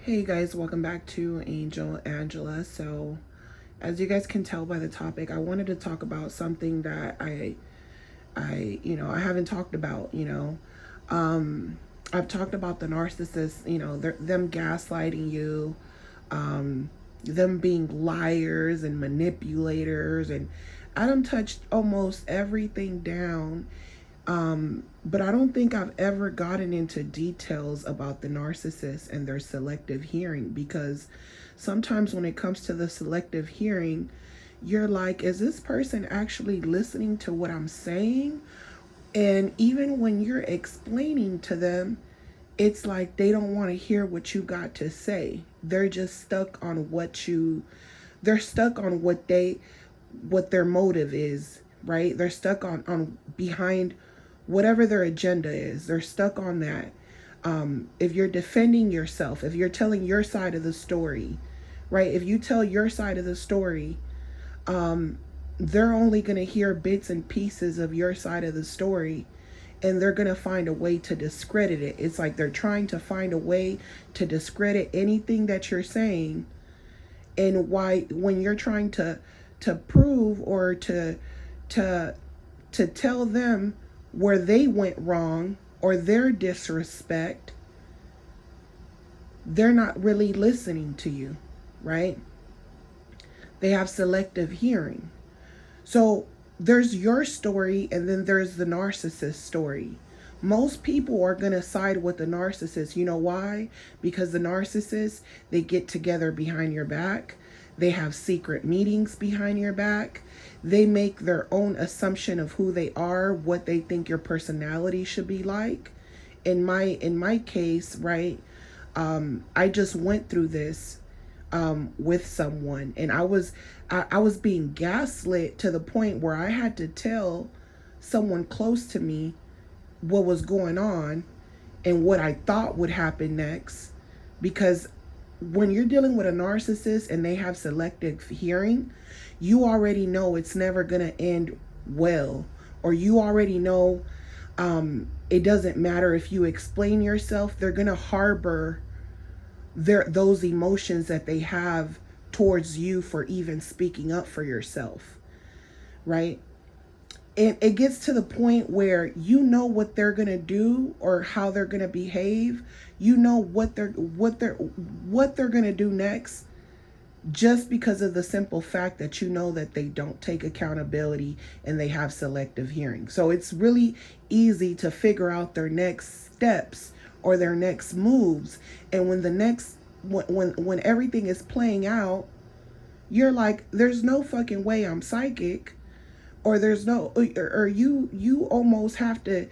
Hey guys, welcome back to Angel Angela. So, as you guys can tell by the topic, I wanted to talk about something that I haven't talked about. I've talked about the narcissist. Them gaslighting you, them being liars and manipulators, and I done touched almost everything down. But I don't think I've ever gotten into details about the narcissist and their selective hearing, because sometimes when it comes to the selective hearing, you're like, is this person actually listening to what I'm saying? And even when you're explaining to them, it's like they don't want to hear what you got to say. They're just stuck on they're stuck on what their motive is, right? They're stuck on behind whatever their agenda is. They're stuck on that. If you're defending yourself, if you're telling your side of the story, right? If you tell your side of the story, they're only going to hear bits and pieces of your side of the story, and they're going to find a way to discredit it. It's like they're trying to find a way to discredit anything that you're saying. And when you're trying to prove or to tell them where they went wrong or their disrespect, they're not really listening to you, right? They have selective hearing. So there's your story, and then there's the narcissist story. Most people are going to side with the narcissist. You know why? Because the narcissist, they get together behind your back. They have secret meetings behind your back. They make their own assumption of who they are, what they think your personality should be like. In my case, right, I just went through this with someone, and I was being gaslit to the point where I had to tell someone close to me what was going on and what I thought would happen next. Because when you're dealing with a narcissist and they have selective hearing, you already know it's never going to end well. Or you already know it doesn't matter if you explain yourself, they're going to harbor those emotions that they have towards you for even speaking up for yourself, right? And it gets to the point where you know what they're going to do or how they're going to behave. You know what they're going to do next, just because of the simple fact that you know that they don't take accountability and they have selective hearing. So it's really easy to figure out their next steps or their next moves. And when everything is playing out, you're like, there's no fucking way I'm psychic. Or there's no, or you almost have to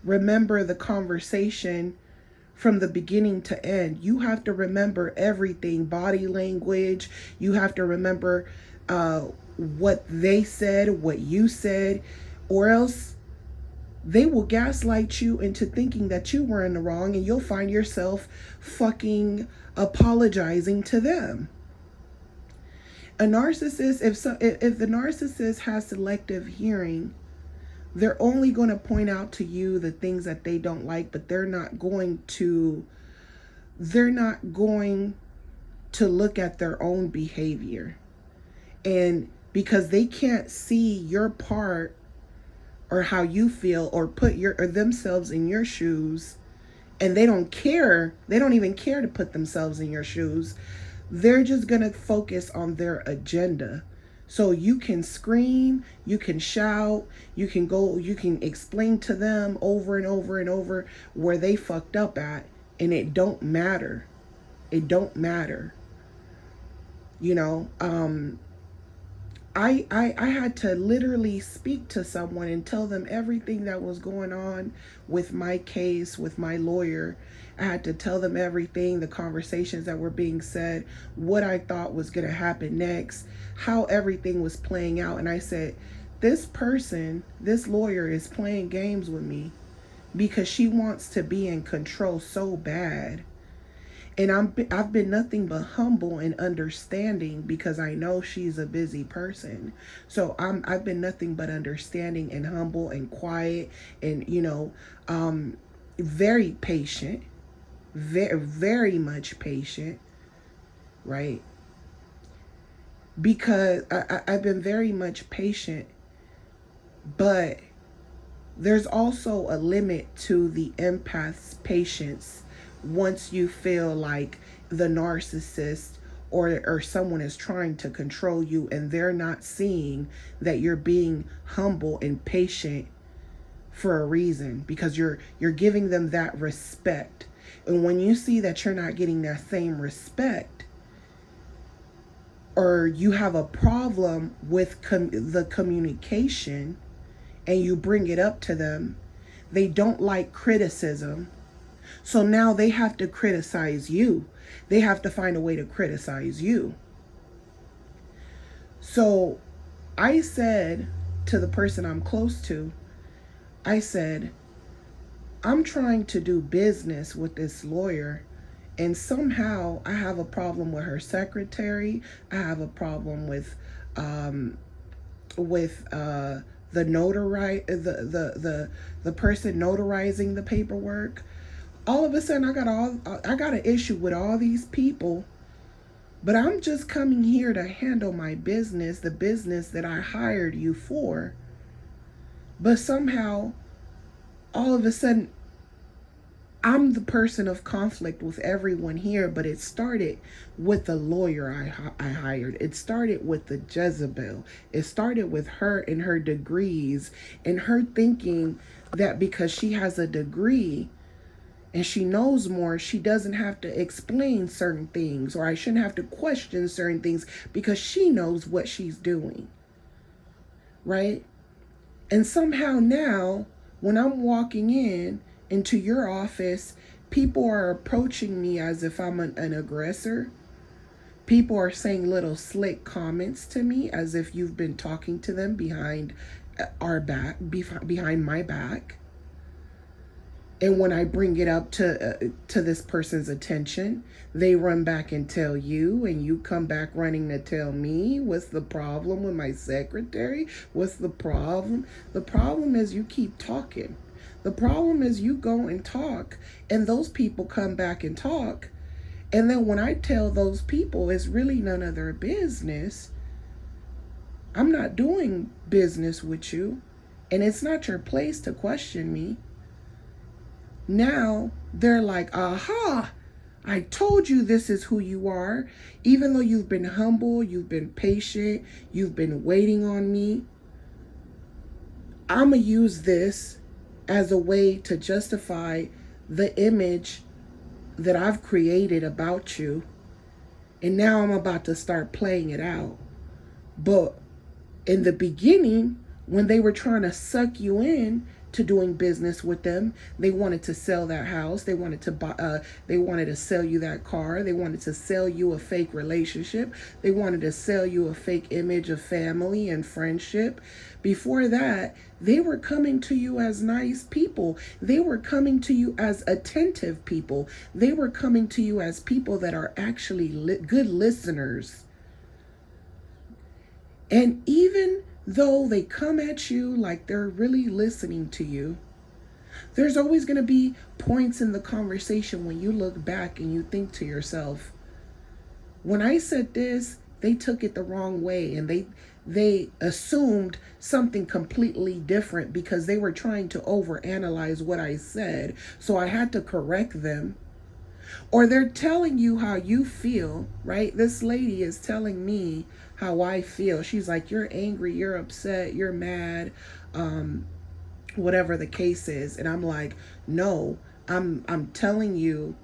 remember the conversation from the beginning to end. You have to remember everything, body language. You have to remember what they said, what you said, or else they will gaslight you into thinking that you were in the wrong, and you'll find yourself fucking apologizing to them. A narcissist, if the narcissist has selective hearing, they're only going to point out to you the things that they don't like, but they're not going to look at their own behavior. And because they can't see your part or how you feel or put themselves in your shoes, and they don't even care to put themselves in your shoes. They're just going to focus on their agenda. So you can scream, you can shout, you can explain to them over and over and over where they fucked up at, and it don't matter. It don't matter. I had to literally speak to someone and tell them everything that was going on with my case, with my lawyer. I had to tell them everything, the conversations that were being said, what I thought was going to happen next, how everything was playing out. And I said, this lawyer is playing games with me because she wants to be in control so bad. And I've been nothing but humble and understanding because I know she's a busy person. So I've been nothing but understanding and humble and quiet and, very patient. very, very much patient, right? Because I've been very much patient, but there's also a limit to the empath's patience once you feel like the narcissist or someone is trying to control you and they're not seeing that you're being humble and patient for a reason, because you're giving them that respect. And when you see that you're not getting that same respect, or you have a problem with the communication and you bring it up to them, they don't like criticism. So now they have to criticize you. They have to find a way to criticize you. So I said to the person I'm close to, I said, I'm trying to do business with this lawyer, and somehow I have a problem with her secretary. I have a problem with the notary, the person notarizing the paperwork. All of a sudden, I got an issue with all these people, but I'm just coming here to handle my business, the business that I hired you for. But somehow, all of a sudden, I'm the person of conflict with everyone here, but it started with the lawyer I hired. It started with the Jezebel. It started with her and her degrees and her thinking that because she has a degree and she knows more, she doesn't have to explain certain things, or I shouldn't have to question certain things because she knows what she's doing, right? And somehow now, when I'm walking into your office, people are approaching me as if I'm an aggressor. People are saying little slick comments to me as if you've been talking to them behind our back, behind my back. And when I bring it up to this person's attention, they run back and tell you, and you come back running to tell me, what's the problem with my secretary? What's the problem? The problem is you keep talking. The problem is you go and talk, and those people come back and talk. And then when I tell those people it's really none of their business, I'm not doing business with you, and it's not your place to question me. Now they're like, aha, I told you this is who you are. Even though you've been humble, you've been patient, you've been waiting on me, I'm going to use this as a way to justify the image that I've created about you. And now I'm about to start playing it out. But in the beginning, when they were trying to suck you in to doing business with them, they wanted to sell that house. They wanted to buy. They wanted to sell you that car. They wanted to sell you a fake relationship. They wanted to sell you a fake image of family and friendship. Before that, they were coming to you as nice people. They were coming to you as attentive people. They were coming to you as people that are actually good listeners. And even though they come at you like they're really listening to you, there's always going to be points in the conversation when you look back and you think to yourself, when I said this, they took it the wrong way, and they assumed something completely different because they were trying to overanalyze what I said, so I had to correct them. Or they're telling you how you feel, right? This lady is telling me how I feel. She's like, you're angry, you're upset, you're mad, whatever the case is. And I'm like, no, I'm telling you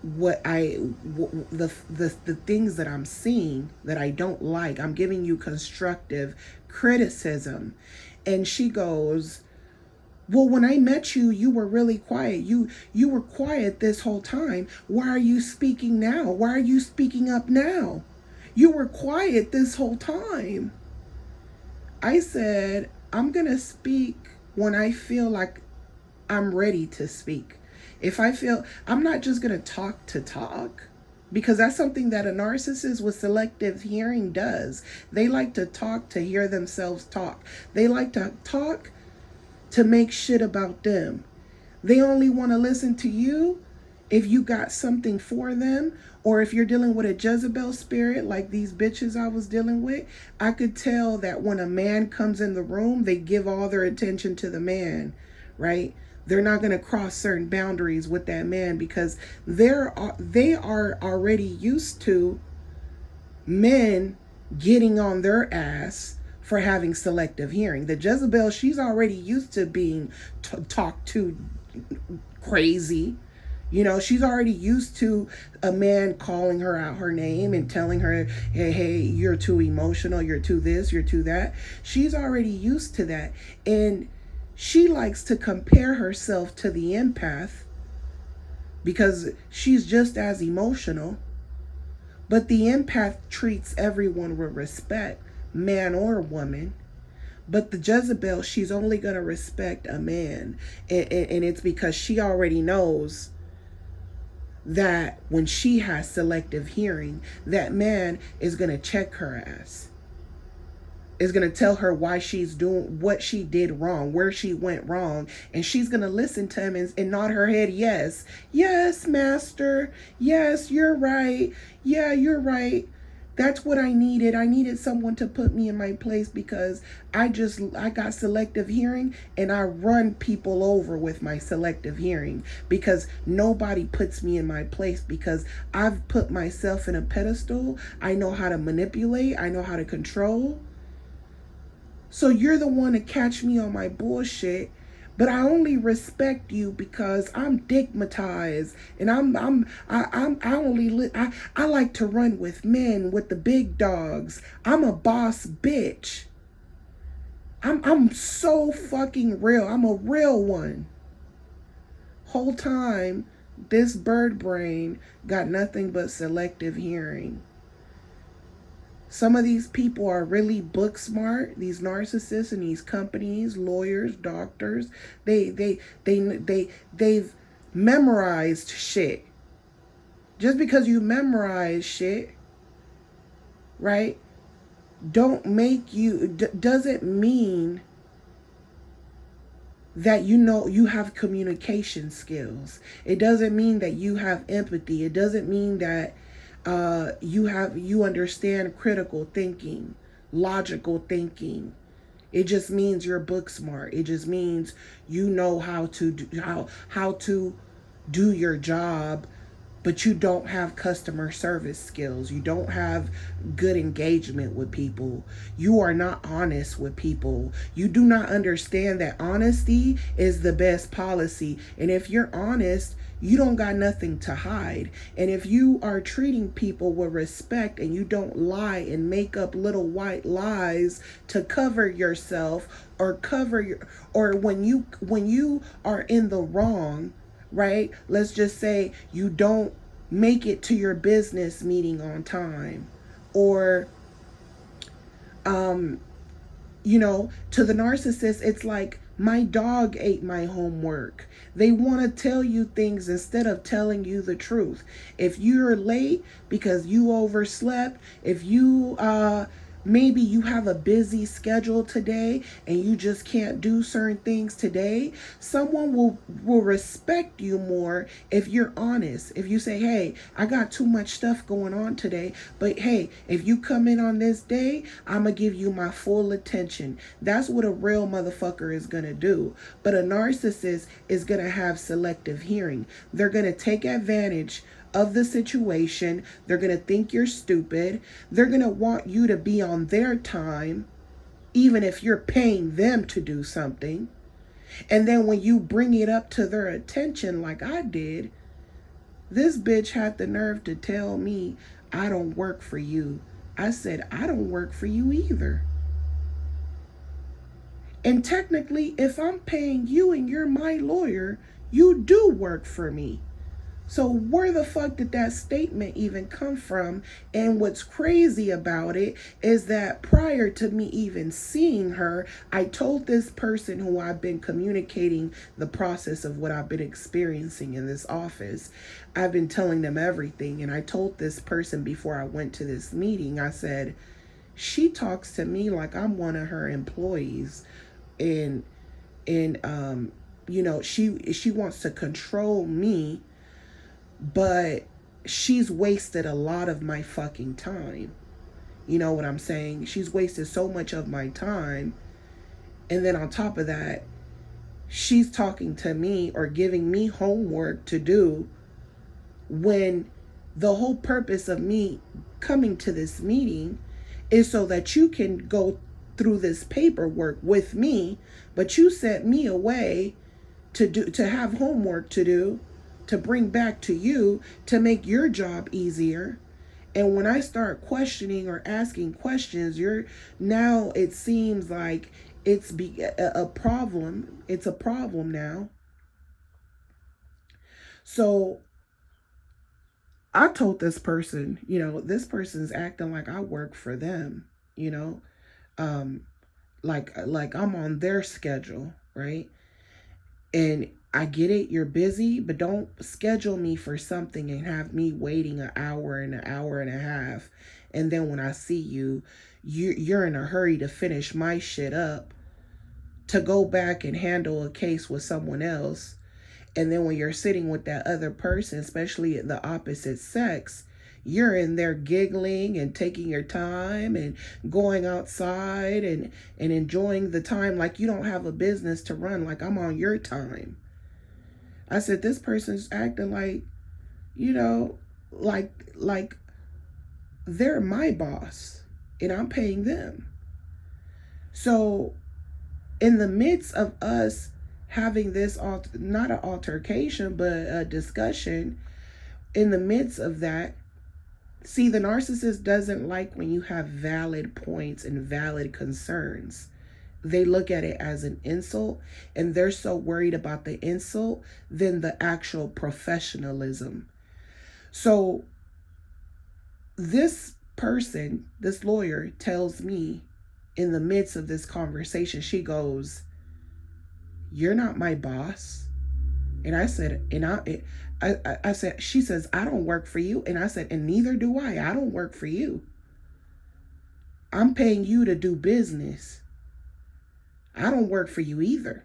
what the things that I'm seeing that I don't like. I'm giving you constructive criticism. And she goes, well, when I met you, you were really quiet. You were quiet this whole time. Why are you speaking now? Why are you speaking up now? You were quiet this whole time. I said, I'm going to speak when I feel like I'm ready to speak. If I feel, I'm not just going to talk, because that's something that a narcissist with selective hearing does. They like to talk to hear themselves talk. They like to talk to make shit about them. They only want to listen to you if you got something for them, or if you're dealing with a Jezebel spirit like these bitches I was dealing with, I could tell that when a man comes in the room, they give all their attention to the man, right? They're not going to cross certain boundaries with that man because they are already used to men getting on their ass for having selective hearing. The Jezebel, she's already used to being talked to crazy. You know, she's already used to a man calling her out her name and telling her, hey, you're too emotional, you're too this, you're too that. She's already used to that. And she likes to compare herself to the empath because she's just as emotional. But the empath treats everyone with respect, man or woman. But the Jezebel, she's only going to respect a man. And it's because she already knows that when she has selective hearing, that man is going to check her ass. Is going to tell her why she's doing what she did wrong, where she went wrong. And she's going to listen to him and nod her head. Yes, yes, master. Yes, you're right. Yeah, you're right. That's what I needed. I needed someone to put me in my place because I got selective hearing and I run people over with my selective hearing because nobody puts me in my place because I've put myself in a pedestal. I know how to manipulate. I know how to control. So you're the one to catch me on my bullshit, but I only respect you because I'm digmatized and I like to run with men, with the big dogs. I'm a boss bitch. I'm so fucking real. I'm a real one. Whole time, this bird brain got nothing but selective hearing. Some of these people are really book smart. These narcissists and these companies, lawyers, doctors, they've memorized shit. Just because you memorize shit, right, doesn't mean that you have communication skills. It doesn't mean that you have empathy. It doesn't mean that you understand critical thinking, logical thinking. It just means you're book smart. It just means you know how to do your job, but you don't have customer service skills. You don't have good engagement with people. You are not honest with people. You do not understand that honesty is the best policy. And if you're honest, you don't got nothing to hide. And if you are treating people with respect and you don't lie and make up little white lies to cover yourself or when you are in the wrong, right? Let's just say you don't make it to your business meeting on time, or to the narcissist, it's like, my dog ate my homework. They want to tell you things instead of telling you the truth. If you're late because you overslept, if you maybe you have a busy schedule today and you just can't do certain things today, someone will respect you more if you're honest. If you say, hey, I got too much stuff going on today, but hey, if you come in on this day, I'm gonna give you my full attention. That's what a real motherfucker is gonna do. But a narcissist is gonna have selective hearing. They're gonna take advantage of the situation. They're going to think you're stupid. They're going to want you to be on their time, even if you're paying them to do something. And then when you bring it up to their attention, like I did, this bitch had the nerve to tell me, I don't work for you. I said, I don't work for you either. And technically, if I'm paying you and you're my lawyer, you do work for me. So where the fuck did that statement even come from? And what's crazy about it is that prior to me even seeing her, I told this person who I've been communicating the process of what I've been experiencing in this office. I've been telling them everything. And I told this person before I went to this meeting, I said, she talks to me like I'm one of her employees. And she wants to control me but she's wasted a lot of my fucking time. You know what I'm saying? She's wasted so much of my time. And then on top of that, she's talking to me or giving me homework to do when the whole purpose of me coming to this meeting is so that you can go through this paperwork with me, but you sent me away to have homework to do, to bring back to you, to make your job easier. And when I start questioning or asking questions, now it seems like it's a problem. It's a problem now. So I told this person, this person's acting like I work for them, um, like I'm on their schedule, right? And I get it, you're busy, but don't schedule me for something and have me waiting an hour and a half. And then when I see you're in a hurry to finish my shit up, to go back and handle a case with someone else. And then when you're sitting with that other person, especially the opposite sex, you're in there giggling and taking your time and going outside and enjoying the time like you don't have a business to run, like I'm on your time. I said, this person's acting like, like they're my boss and I'm paying them. So in the midst of us having this, not an altercation, but a discussion, in the midst of that, see, the narcissist doesn't like when you have valid points and valid concerns. They look at it as an insult, and they're so worried about the insult than the actual professionalism. So this person, this lawyer, tells me in the midst of this conversation, she goes, "You're not my boss." And I said, I said, she says, "I don't work for you." And I said, "And neither do I. I don't work for you. I'm paying you to do business. I don't work for you either."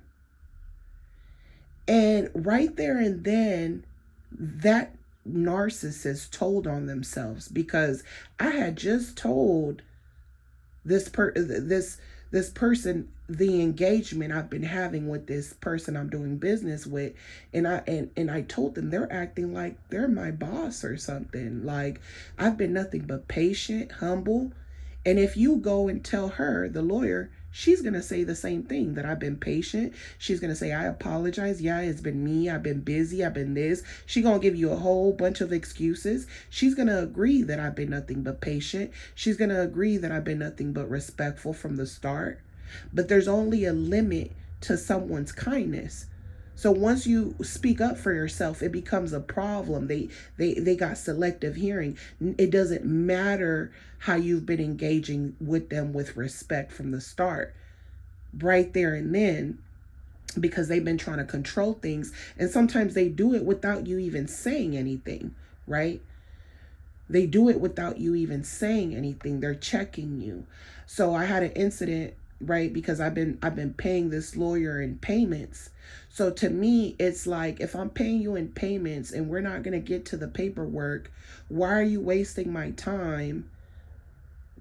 And right there and then, that narcissist told on themselves, because I had just told this person the engagement I've been having with this person I'm doing business with, and I told them they're acting like they're my boss or something. Like, I've been nothing but patient, humble. And if you go and tell her, the lawyer, she's going to say the same thing, that I've been patient. She's going to say, "I apologize. Yeah, it's been me. I've been busy. I've been this." She's going to give you a whole bunch of excuses. She's going to agree that I've been nothing but patient. She's going to agree that I've been nothing but respectful from the start. But there's only a limit to someone's kindness. So once you speak up for yourself, it becomes a problem. They got selective hearing. It doesn't matter how you've been engaging with them with respect from the start. Right there and then, because they've been trying to control things. And sometimes they do it without you even saying anything, right? They do it without you even saying anything. They're checking you. So I had an incident, right? Because I've been paying this lawyer in payments. So to me, it's like, if I'm paying you in payments and we're not going to get to the paperwork, why are you wasting my time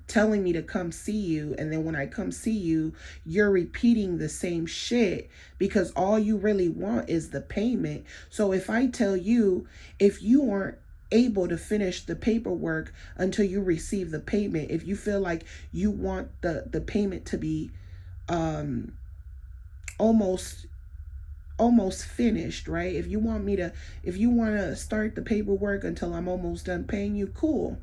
telling me to come see you? And then when I come see you, you're repeating the same shit, because all you really want is the payment. So if I tell you, if you aren't able to finish the paperwork until you receive the payment, if you feel like you want the payment to be almost finished, right? If you want to start the paperwork until I'm almost done paying you, cool.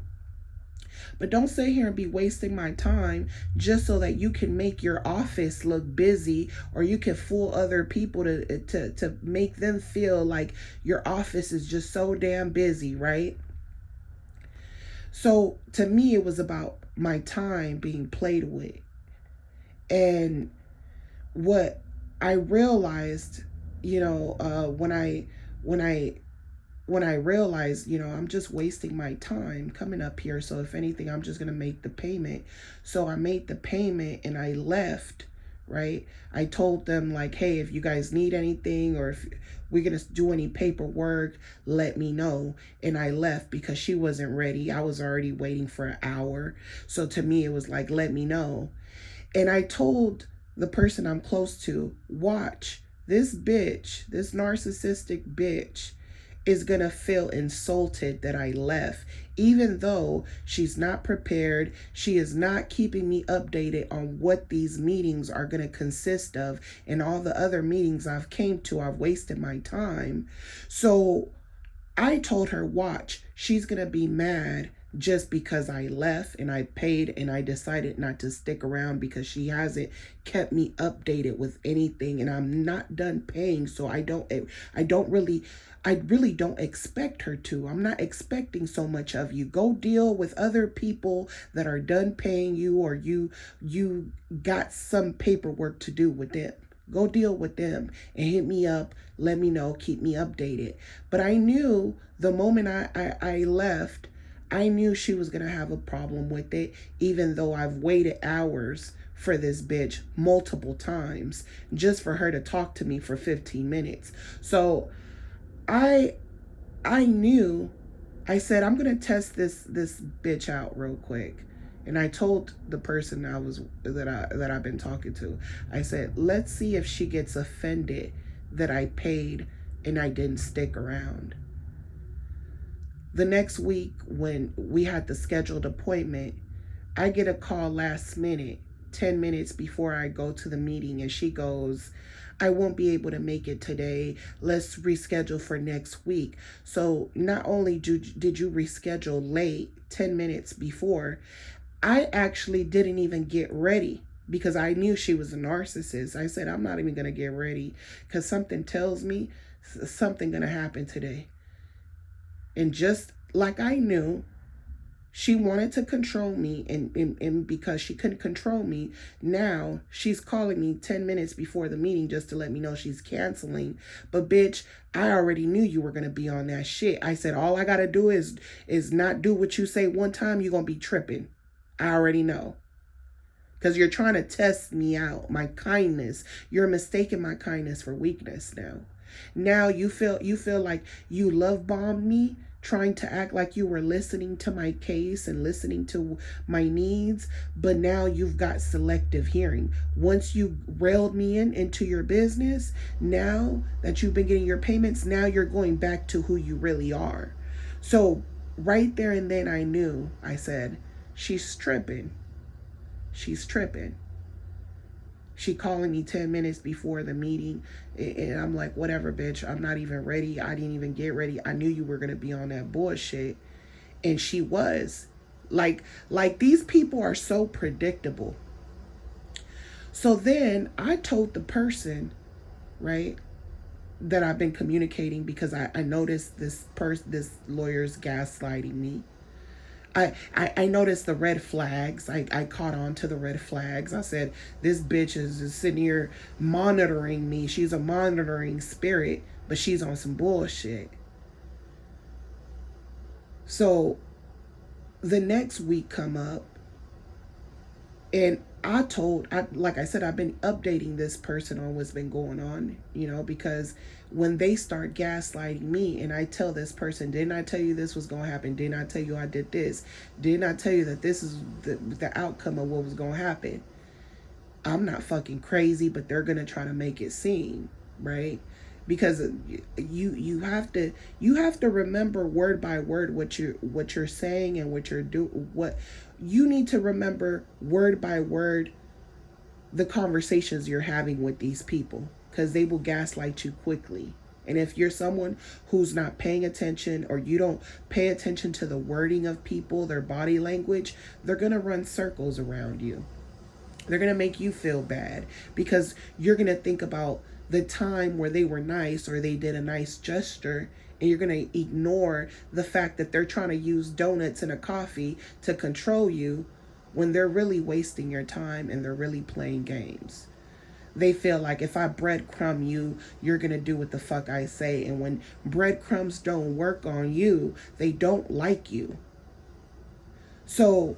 But don't sit here and be wasting my time just so that you can make your office look busy, or you can fool other people to make them feel like your office is just so damn busy, right? So to me, it was about my time being played with. And what I realized, when I realized, I'm just wasting my time coming up here. So if anything, I'm just going to make the payment. So I made the payment and I left, right? I told them like, hey, if you guys need anything or if we're going to do any paperwork, let me know. And I left because she wasn't ready. I was already waiting for an hour. So to me, it was like, let me know. And I told the person I'm close to, watch, this bitch, this narcissistic bitch is going to feel insulted that I left, even though she's not prepared. She is not keeping me updated on what these meetings are going to consist of, and all the other meetings I've came to, I've wasted my time. So I told her, watch, she's going to be mad just because I left and I paid and I decided not to stick around because she hasn't kept me updated with anything, and I'm not done paying. So I really don't expect her to. I'm not expecting so much of you. Go deal with other people that are done paying you, or you got some paperwork to do with them. Go deal with them and hit me up. Let me know. Keep me updated. But I knew the moment I left, I knew she was going to have a problem with it, even though I've waited hours for this bitch multiple times just for her to talk to me for 15 minutes. So I knew, I said, I'm going to test this bitch out real quick. And I told the person that I've been talking to, I said, let's see if she gets offended that I paid and I didn't stick around. The next week, when we had the scheduled appointment, I get a call last minute, 10 minutes before I go to the meeting, and she goes, I won't be able to make it today. Let's reschedule for next week. So not only did you reschedule late, 10 minutes before, I actually didn't even get ready because I knew she was a narcissist. I said, I'm not even going to get ready because something tells me something going to happen today. And just like I knew, she wanted to control me, and because she couldn't control me, now she's calling me 10 minutes before the meeting just to let me know she's canceling. But bitch, I already knew you were going to be on that shit. I said, all I got to do is not do what you say one time, you're going to be tripping. I already know. Because you're trying to test me out, my kindness. You're mistaking my kindness for weakness now. Now you feel like you love bombed me, trying to act like you were listening to my case and listening to my needs, but now you've got selective hearing. Once you railed me into your business, now that you've been getting your payments, now you're going back to who you really are. So right there and then I knew, I said, she's tripping. She's tripping. She calling me 10 minutes before the meeting, and I'm like, whatever, bitch. I'm not even ready. I didn't even get ready. I knew you were going to be on that bullshit. And she was. Like these people are so predictable. So then I told the person, right, that I've been communicating, because I noticed this lawyer's gaslighting me. I noticed the red flags. I caught on to the red flags. I said, this bitch is sitting here monitoring me. She's a monitoring spirit, but she's on some bullshit. So the next week come up, and like I said, I've been updating this person on what's been going on, because when they start gaslighting me and I tell this person, didn't I tell you this was going to happen? Didn't I tell you I did this? Didn't I tell you that this is the outcome of what was going to happen? I'm not fucking crazy, but they're going to try to make it seem, right? Because you have to remember word by word what you're saying and what you're doing. What you need to remember word by word the conversations you're having with these people, because they will gaslight you quickly. And if you're someone who's not paying attention, or you don't pay attention to the wording of people, their body language, they're gonna run circles around you. They're gonna make you feel bad because you're gonna think about the time where they were nice or they did a nice gesture, and you're going to ignore the fact that they're trying to use donuts and a coffee to control you, when they're really wasting your time and they're really playing games. They feel like if I breadcrumb you, you're going to do what the fuck I say. And when breadcrumbs don't work on you, they don't like you. So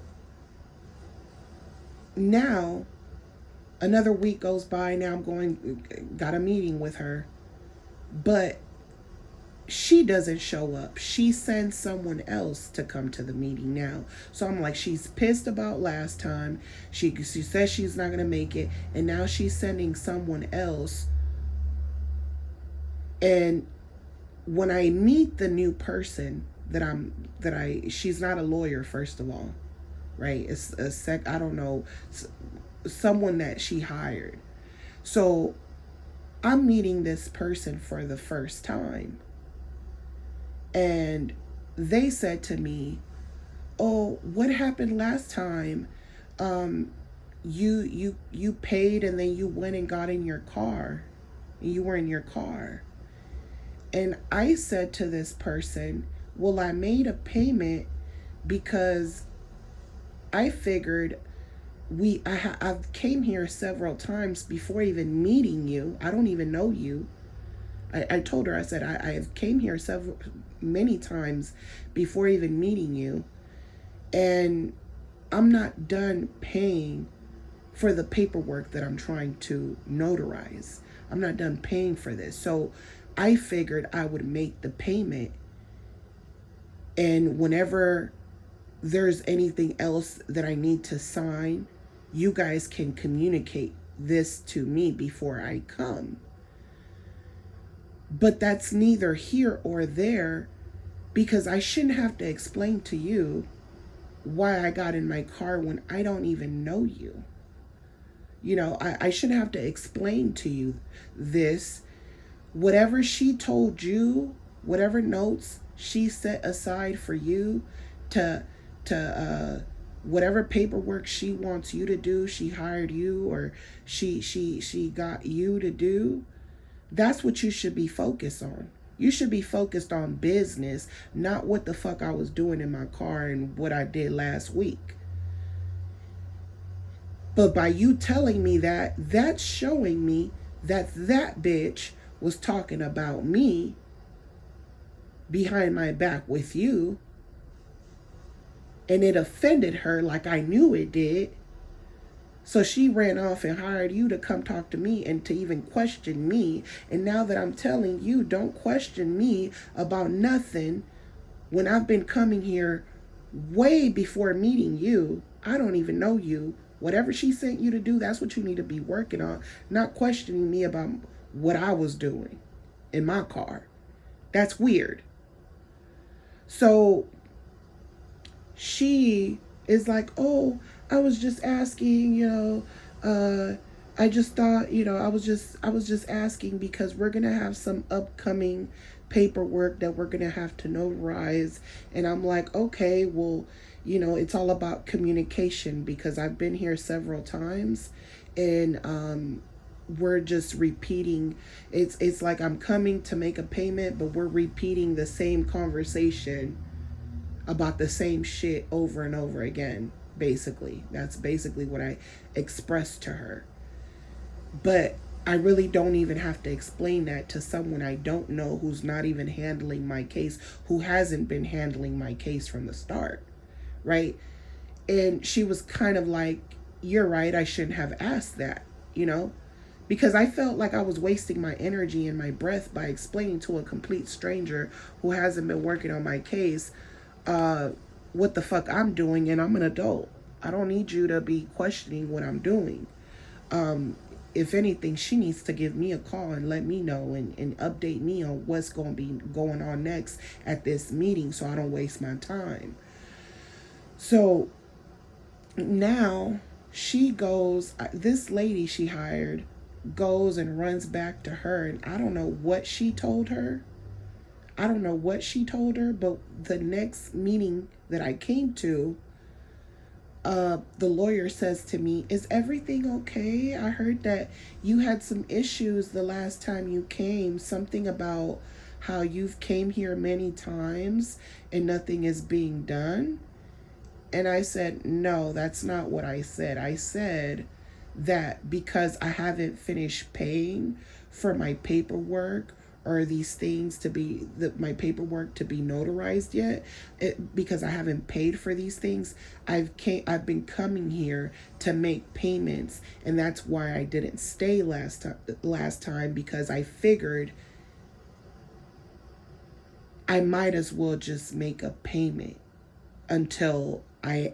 now, Another week goes by. Now got a meeting with her. But she doesn't show up. She sends someone else to come to the meeting now. So I'm like, she's pissed about last time. She says she's not going to make it. And now she's sending someone else. And when I meet the new person she's not a lawyer, first of all, right? It's I don't know, someone that she hired. So I'm meeting this person for the first time. And they said to me, "Oh, what happened last time? You paid and then you went and got in your car. You were in your car." And I said to this person, "Well, I made a payment because I figured I've came here several times before even meeting you. I don't even know you." I told her, I said, I have came here many times before even meeting you. And I'm not done paying for the paperwork that I'm trying to notarize. I'm not done paying for this. So I figured I would make the payment. And whenever there's anything else that I need to sign, you guys can communicate this to me before I come. But that's neither here or there, because I shouldn't have to explain to you why I got in my car when I don't even know you. You know, I shouldn't have to explain to you this. Whatever she told you, whatever notes she set aside for you to whatever paperwork she wants you to do, she hired you, or she got you to do, that's what you should be focused on. You should be focused on business, not what the fuck I was doing in my car and what I did last week. But by you telling me that, that's showing me that that bitch was talking about me behind my back with you. And it offended her like I knew it did. So she ran off and hired you to come talk to me and to even question me. And now that I'm telling you, don't question me about nothing when I've been coming here way before meeting you. I don't even know you. Whatever she sent you to do, that's what you need to be working on. Not questioning me about what I was doing in my car. That's weird. So she is like, "Oh, I was just asking, I just thought, I was just asking because we're going to have some upcoming paperwork that we're going to have to notarize." And I'm like, "Okay, well, it's all about communication, because I've been here several times and we're just repeating. It's like I'm coming to make a payment, but we're repeating the same conversation about the same shit over and over again." Basically, that's basically what I expressed to her. But I really don't even have to explain that to someone I don't know, who's not even handling my case, who hasn't been handling my case from the start, right? And she was kind of like, "You're right, I shouldn't have asked that, because I felt like I was wasting my energy and my breath by explaining to a complete stranger who hasn't been working on my case what the fuck I'm doing, and I'm an adult. I don't need you to be questioning what I'm doing. If anything, she needs to give me a call and let me know and update me on what's going to be going on next at this meeting, so I don't waste my time." So now she goes, this lady she hired goes and runs back to her, and I don't know what she told her. But the next meeting that I came to, the lawyer says to me, "Is everything okay? I heard that you had some issues the last time you came, something about how you've came here many times and nothing is being done." And I said, "No, that's not what I said. I said that because I haven't finished paying for my paperwork or these things to be my paperwork to be notarized yet, because I haven't paid for these things. I've been coming here to make payments, and that's why I didn't stay last time, because I figured I might as well just make a payment until I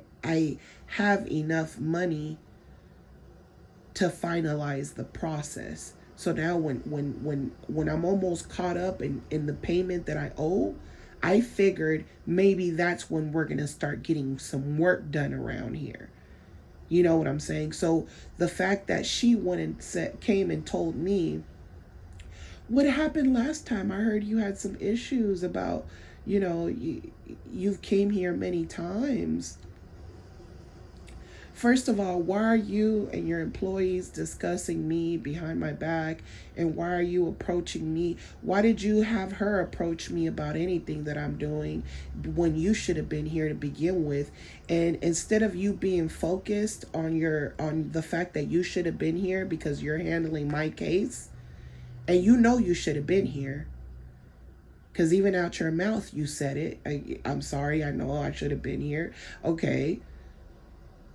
have enough money to finalize the process. So now when I'm almost caught up in the payment that I owe, I figured maybe that's when we're going to start getting some work done around here. You know what I'm saying? So the fact that she came and told me, what happened last time? I heard you had some issues about, you've came here many times. First of all, why are you and your employees discussing me behind my back? And why are you approaching me? Why did you have her approach me about anything that I'm doing when you should have been here to begin with? And instead of you being focused on the fact that you should have been here because you're handling my case, and you should have been here, because even out your mouth you said it. I'm sorry, I know I should have been here. Okay.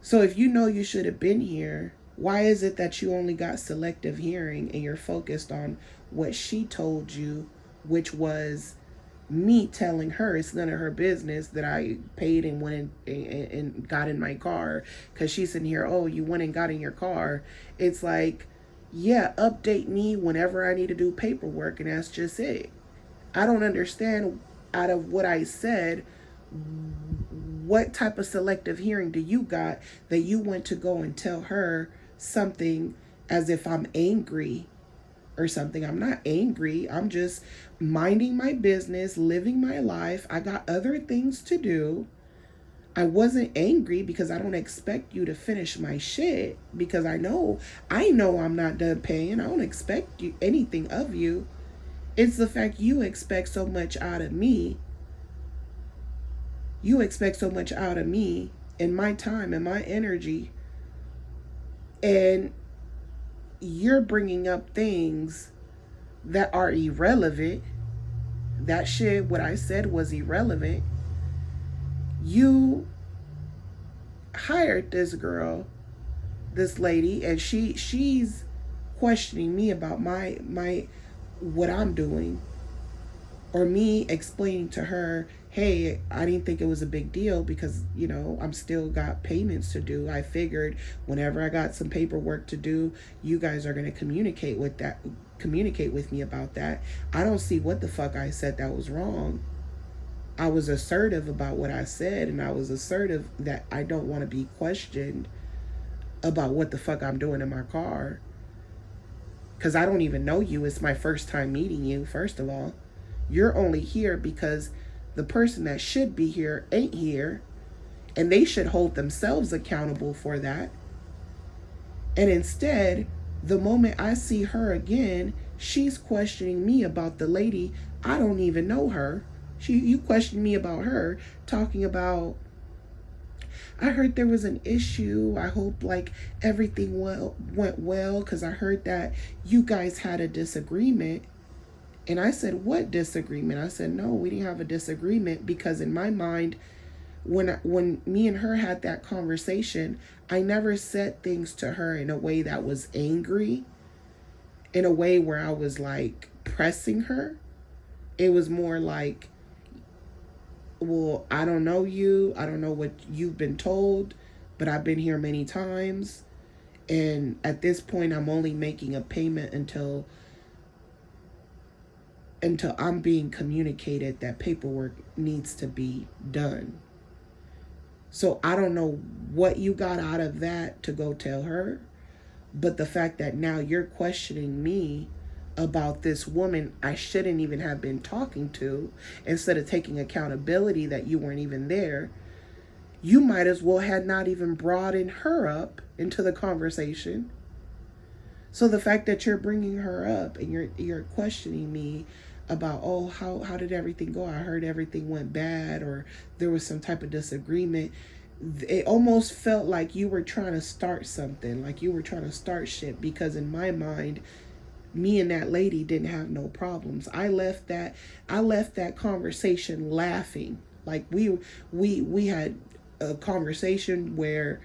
So if you should have been here, why is it that you only got selective hearing and you're focused on what she told you, which was me telling her it's none of her business that I paid and went and got in my car? Because she's in here, oh, you went and got in your car. It's like, yeah, update me whenever I need to do paperwork, and that's just it. I don't understand, out of what I said, what type of selective hearing do you got that you went to go and tell her something as if I'm angry or something? I'm not angry. I'm just minding my business, living my life. I got other things to do. I wasn't angry because I don't expect you to finish my shit, because I know I'm not done paying. I don't expect anything of you. It's the fact you expect so much out of me. You expect so much out of me and my time and my energy. And you're bringing up things that are irrelevant. That shit, what I said, was irrelevant. You hired this girl, this lady, and she's questioning me about my what I'm doing, or me explaining to her, hey, I didn't think it was a big deal because, I'm still got payments to do. I figured whenever I got some paperwork to do, you guys are going to communicate with me about that. I don't see what the fuck I said that was wrong. I was assertive about what I said, and I was assertive that I don't want to be questioned about what the fuck I'm doing in my car. Because I don't even know you. It's my first time meeting you, first of all. You're only here because the person that should be here ain't here, and they should hold themselves accountable for that. And instead, the moment I see her again, she's questioning me about the lady. I don't even know her. You questioned me about her, talking about, I heard there was an issue. I hope everything went well, because I heard that you guys had a disagreement. And I said, what disagreement? I said, no, we didn't have a disagreement, because in my mind, when me and her had that conversation, I never said things to her in a way that was angry, in a way where I was pressing her. It was more like, well, I don't know you. I don't know what you've been told, but I've been here many times. And at this point, I'm only making a payment until I'm being communicated that paperwork needs to be done. So I don't know what you got out of that to go tell her, but the fact that now you're questioning me about this woman I shouldn't even have been talking to, instead of taking accountability that you weren't even there, you might as well had not even brought in her up into the conversation. So the fact that you're bringing her up and you're questioning me about, oh, how did everything go? I heard everything went bad, or there was some type of disagreement. It almost felt like you were trying to start something, like you were trying to start shit, because in my mind, me and that lady didn't have no problems. I left that conversation laughing. Like we had a conversation where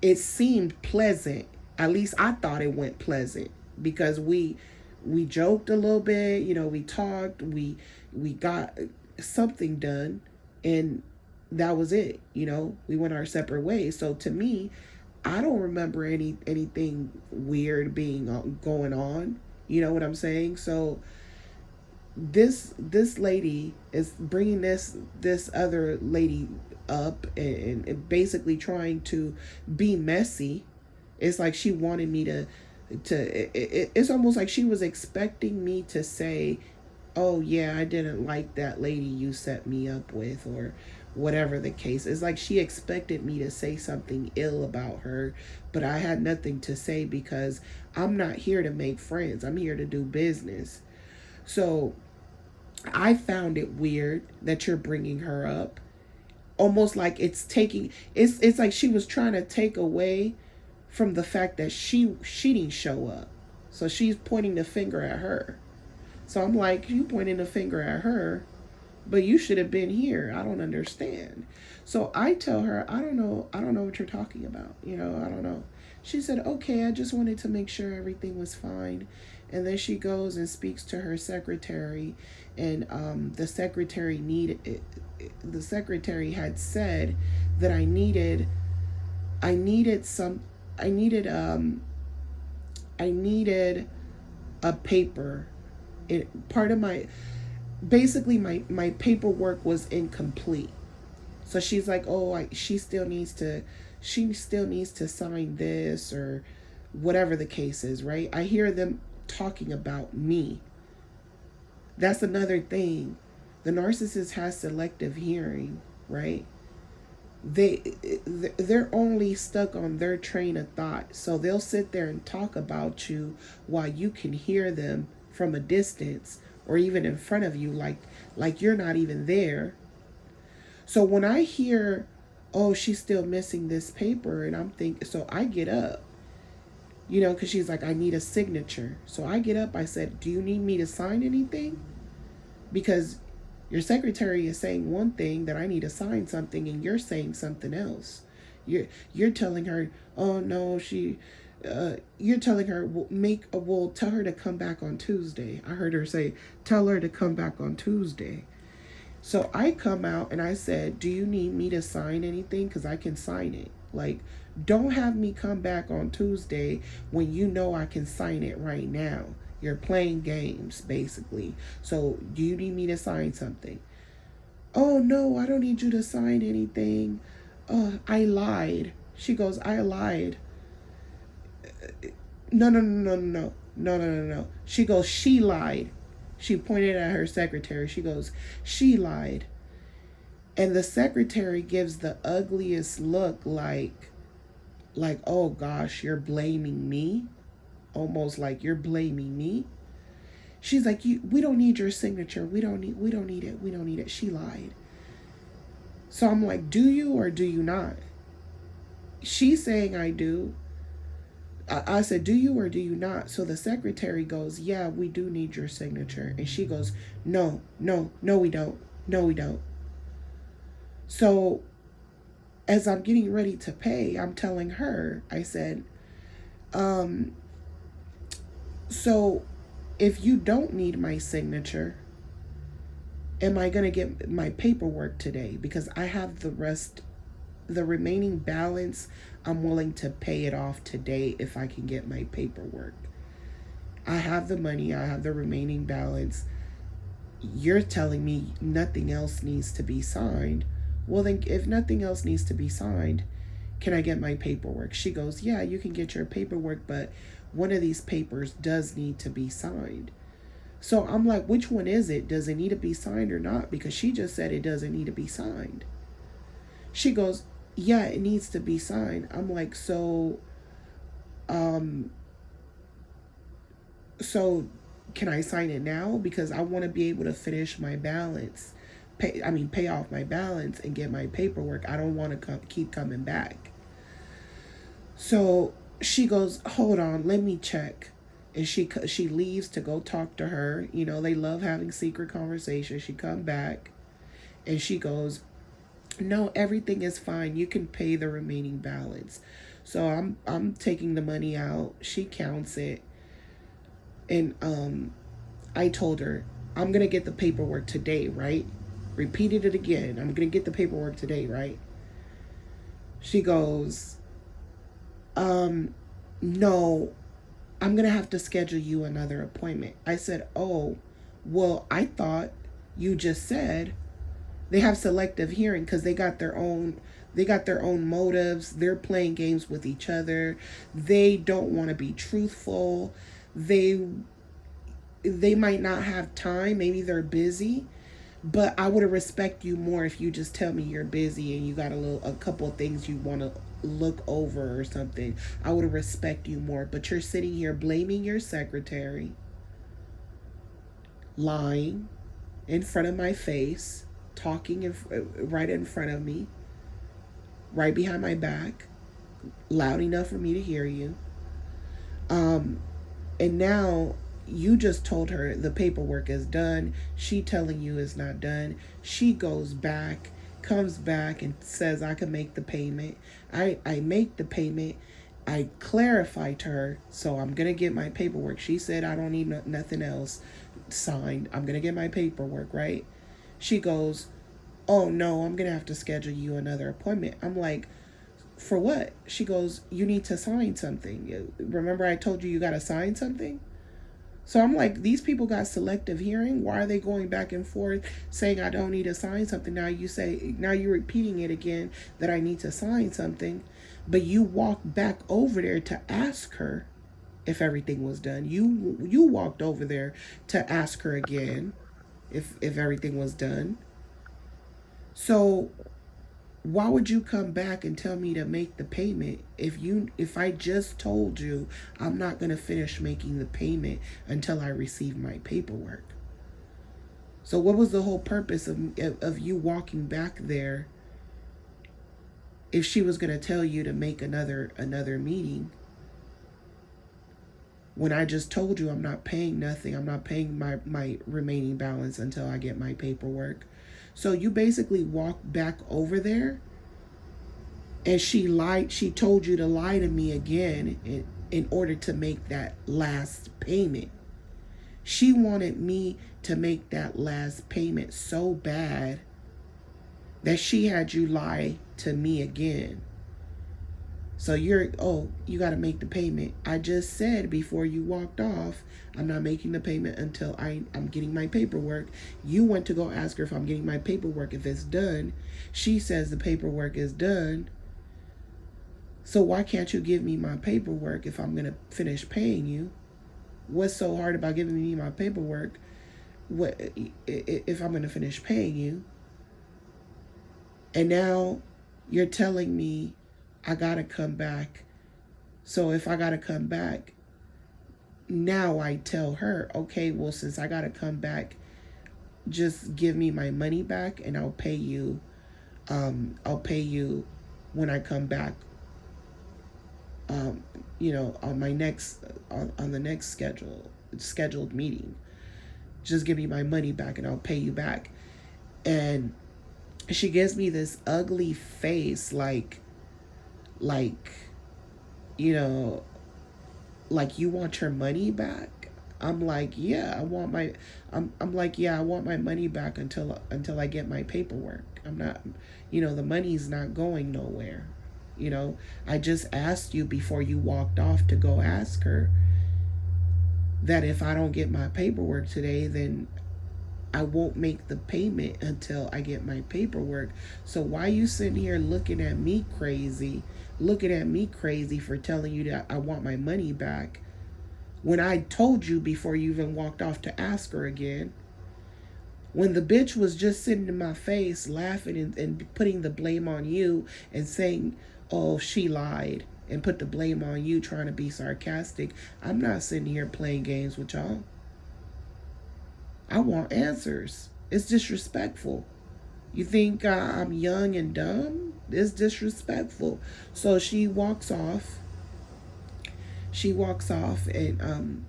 it seemed pleasant. At least I thought it went pleasant because we joked a little bit, we talked, we got something done, and that was it. We went our separate ways. So to me, I don't remember anything weird being going on. You know what I'm saying? So this lady is bringing this other lady up, and basically trying to be messy. It's like she wanted me it's almost like she was expecting me to say, oh yeah, I didn't like that lady you set me up with, or whatever the case. It's like she expected me to say something ill about her, but I had nothing to say because I'm not here to make friends. I'm here to do business. So I found it weird that you're bringing her up, almost like it's like she was trying to take away from the fact that she didn't show up. So she's pointing the finger at her. So I'm like, you pointing the finger at her, but you should have been here. I don't understand. So I tell her, I don't know what you're talking about. I don't know. She said, okay, I just wanted to make sure everything was fine. And then she goes and speaks to her secretary, and the secretary had said that I needed a paper. Part of my paperwork was incomplete. So she's like, oh, she still needs to sign this, or whatever the case is, right? I hear them talking about me. That's another thing. The narcissist has selective hearing, right? They're only stuck on their train of thought. So they'll sit there and talk about you while you can hear them from a distance, or even in front of you, like you're not even there. So when I hear, oh, she's still missing this paper, and I'm thinking, so I get up, because she's like, I need a signature. So I get up. I said, do you need me to sign anything? Because your secretary is saying one thing, that I need to sign something, and you're saying something else. You're telling her, oh no, you're telling her, we'll tell her to come back on Tuesday. I heard her say, tell her to come back on Tuesday. So I come out and I said, do you need me to sign anything? Because I can sign it. Like, don't have me come back on Tuesday when you know I can sign it right now. You're playing games, basically. So do you need me to sign something? Oh, no, I don't need you to sign anything. I lied. She goes, I lied. No. She goes, she lied. She pointed at her secretary. She goes, she lied. And the secretary gives the ugliest look, like, oh gosh, you're blaming me? Almost like you're blaming me. She's like, we don't need your signature. We don't need it. She lied. So I'm like, do you or do you not? She's saying I do. I said, do you or do you not? So the secretary goes, yeah, we do need your signature. And she goes, no, we don't. No, we don't. So as I'm getting ready to pay, I'm telling her, I said, so if you don't need my signature, am I going to get my paperwork today? Because I have the remaining balance. I'm willing to pay it off today if I can get my paperwork. I have the money. I have the remaining balance. You're telling me nothing else needs to be signed. Well, then if nothing else needs to be signed, can I get my paperwork? She goes, yeah, you can get your paperwork, but one of these papers does need to be signed. So I'm like, which one is it? Does it need to be signed or not? Because she just said it doesn't need to be signed. She goes, yeah, it needs to be signed. I'm like, so can I sign it now? Because I want to be able to finish my balance, pay off my balance and get my paperwork. I don't want to keep coming back. So she goes, hold on, let me check. And she leaves to go talk to her. You know, they love having secret conversations. She come back and she goes, no, everything is fine. You can pay the remaining balance. So I'm taking the money out. She counts it. And I told her, I'm gonna get the paperwork today, right? Repeated it again. I'm gonna get the paperwork today, right? She goes, no, I'm gonna have to schedule you another appointment. I said, oh, well, I thought you just said they have selective hearing because they got their own motives. They're playing games with each other. They don't want to be truthful. They might not have time. Maybe they're busy. But I would respect you more if you just tell me you're busy and you got a couple of things you want to look over or something. I would respect you more. But you're sitting here blaming your secretary, lying in front of my face, talking right in front of me, right behind my back, loud enough for me to hear you. And now you just told her the paperwork is done. She telling you it's not done. She goes back, comes back and says I can make the payment. I make the payment. I clarify to her, so I'm going to get my paperwork. She said I don't need nothing else signed. I'm going to get my paperwork, right? She goes, oh no, I'm going to have to schedule you another appointment. I'm like, for what? She goes, you need to sign something. Remember I told you got to sign something? So I'm like, these people got selective hearing. Why are they going back and forth saying I don't need to sign something? Now you're repeating it again that I need to sign something. But you walked back over there to ask her if everything was done. You walked over there to ask her again if everything was done. So why would you come back and tell me to make the payment if I just told you I'm not going to finish making the payment until I receive my paperwork? So what was the whole purpose of you walking back there if she was going to tell you to make another meeting when I just told you I'm not paying nothing? I'm not paying my remaining balance until I get my paperwork. So you basically walked back over there and she lied. She told you to lie to me again in order to make that last payment. She wanted me to make that last payment so bad that she had you lie to me again. So you got to make the payment. I just said before you walked off, I'm not making the payment until I'm getting my paperwork. You went to go ask her if I'm getting my paperwork, if it's done. She says the paperwork is done. So why can't you give me my paperwork if I'm going to finish paying you? What's so hard about giving me my paperwork if I'm going to finish paying you? And now you're telling me I gotta come back. So if I gotta come back, now I tell her, okay, well, since I gotta come back, just give me my money back and I'll pay you. I'll pay you when I come back. On my on the next scheduled meeting. Just give me my money back and I'll pay you back. And she gives me this ugly face, like you want your money back? I'm like, yeah, I want my money back until I get my paperwork. I'm not, the money's not going nowhere. I just asked you before you walked off to go ask her that if I don't get my paperwork today, then I won't make the payment until I get my paperwork. So why you sitting here looking at me crazy for telling you that I want my money back when I told you before you even walked off to ask her again? When the bitch was just sitting in my face laughing and putting the blame on you and saying, oh, she lied, and put the blame on you trying to be sarcastic. I'm not sitting here playing games with y'all. I want answers. It's disrespectful. You think I'm young and dumb? It's disrespectful. So she walks off. And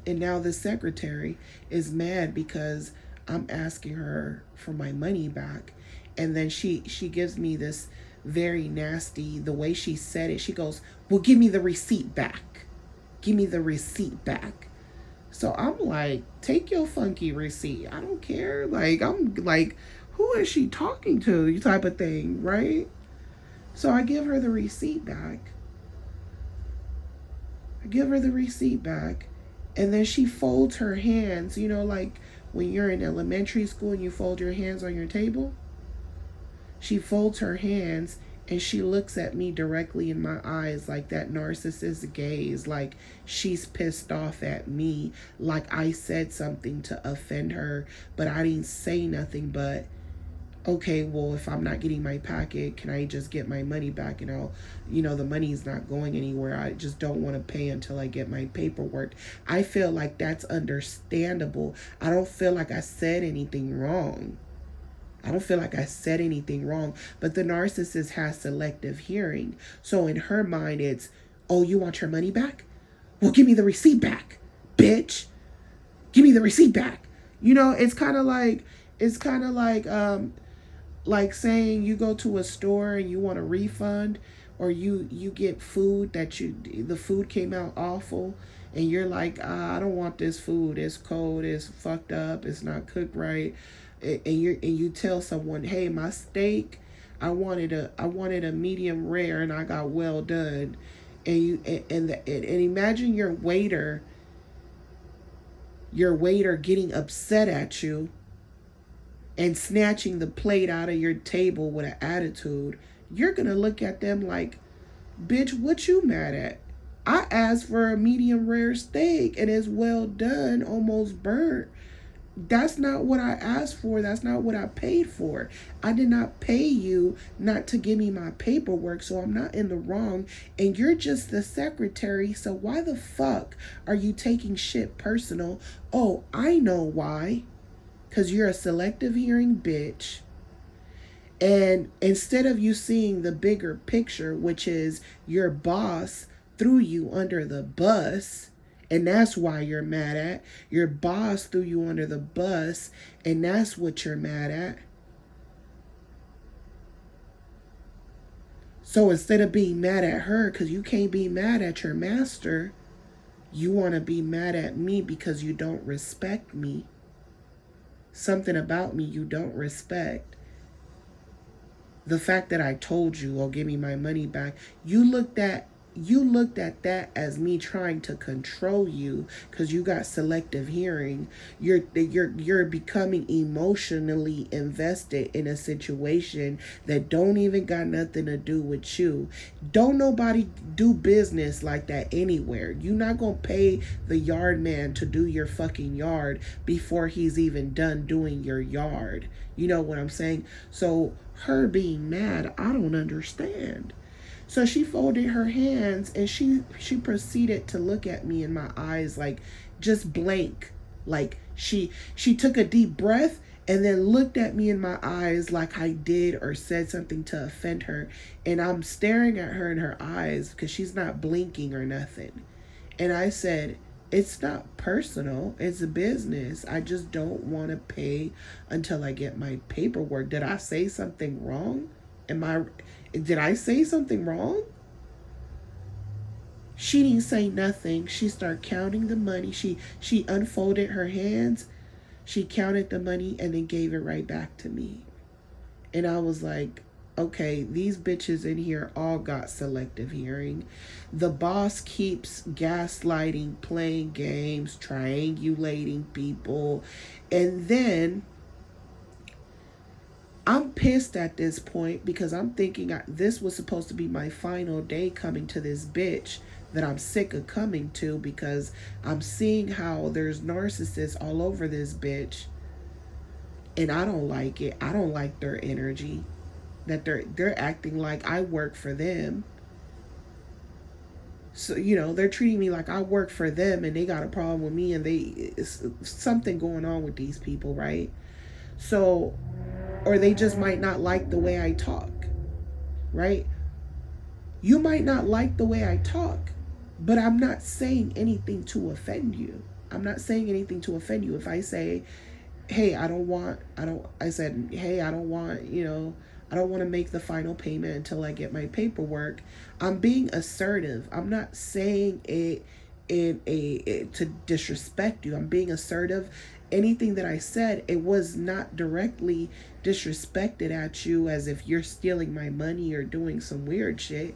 And now the secretary is mad because I'm asking her for my money back. And then she gives me this very nasty, the way she said it, she goes, well, give me the receipt back. Give me the receipt back. So I'm like, take your funky receipt. I don't care. Like, I'm like, who is she talking to? Type of thing, right? So I give her the receipt back. And then she folds her hands, you know, like when you're in elementary school and you fold your hands on your table. She folds her hands and she looks at me directly in my eyes, like that narcissist gaze, like she's pissed off at me, like I said something to offend her, but I didn't say nothing. But okay, well, if I'm not getting my packet, can I just get my money back? And I'll, you know, the money's not going anywhere. I just don't want to pay until I get my paperwork. I feel like that's understandable. I don't feel like I said anything wrong. But the narcissist has selective hearing. So in her mind, it's, oh, you want your money back? Well, give me the receipt back, bitch. Give me the receipt back. You know, it's kind of like saying you go to a store and you want a refund, or you get food that the food came out awful, and you're like, I don't want this food. It's cold. It's fucked up. It's not cooked right. And you tell someone, hey, my steak, I wanted a medium rare and I got well done. And imagine your waiter getting upset at you and snatching the plate out of your table with an attitude. You're gonna look at them like, bitch, what you mad at? I asked for a medium rare steak and it's well done, almost burnt. That's not what I asked for. That's not what I paid for. I did not pay you not to give me my paperwork, so I'm not in the wrong. And you're just the secretary, so why the fuck are you taking shit personal? Oh, I know why. Because you're a selective hearing bitch. And instead of you seeing the bigger picture, which is your boss threw you under the bus, and that's why you're mad at. Your boss threw you under the bus, and that's what you're mad at. So instead of being mad at her, because you can't be mad at your master, you want to be mad at me because you don't respect me. Something about me you don't respect. The fact that I told you, oh, give me my money back, you looked at that as me trying to control you because you got selective hearing. You're becoming emotionally invested in a situation that don't even got nothing to do with you. Don't nobody do business like that anywhere. You're not gonna pay the yard man to do your fucking yard before he's even done doing your yard. You know what I'm saying? So her being mad, I don't understand. So she folded her hands and she proceeded to look at me in my eyes, like just blank. Like she took a deep breath and then looked at me in my eyes like I did or said something to offend her. And I'm staring at her in her eyes because she's not blinking or nothing. And I said, it's not personal. It's a business. I just don't want to pay until I get my paperwork. Did I say something wrong? Did I say something wrong? She didn't say nothing. She started counting the money. She unfolded her hands. She counted the money and then gave it right back to me. And I was like, okay, these bitches in here all got selective hearing. The boss keeps gaslighting, playing games, triangulating people. And then I'm pissed at this point because I'm thinking this was supposed to be my final day coming to this bitch that I'm sick of coming to, because I'm seeing how there's narcissists all over this bitch. And I don't like it. I don't like their energy. That they're acting like I work for them. So, you know, they're treating me like I work for them and they got a problem with me, and it's something going on with these people, right? So, or they just might not like the way I talk, right? You might not like the way I talk, but I'm not saying anything to offend you. I'm not saying anything to offend you. If I say, hey, I don't want, I said, hey, I don't want, I don't want to make the final payment until I get my paperwork. I'm being assertive. I'm not saying it to disrespect you. I'm being assertive. Anything that I said, it was not directly disrespected at you as if you're stealing my money or doing some weird shit.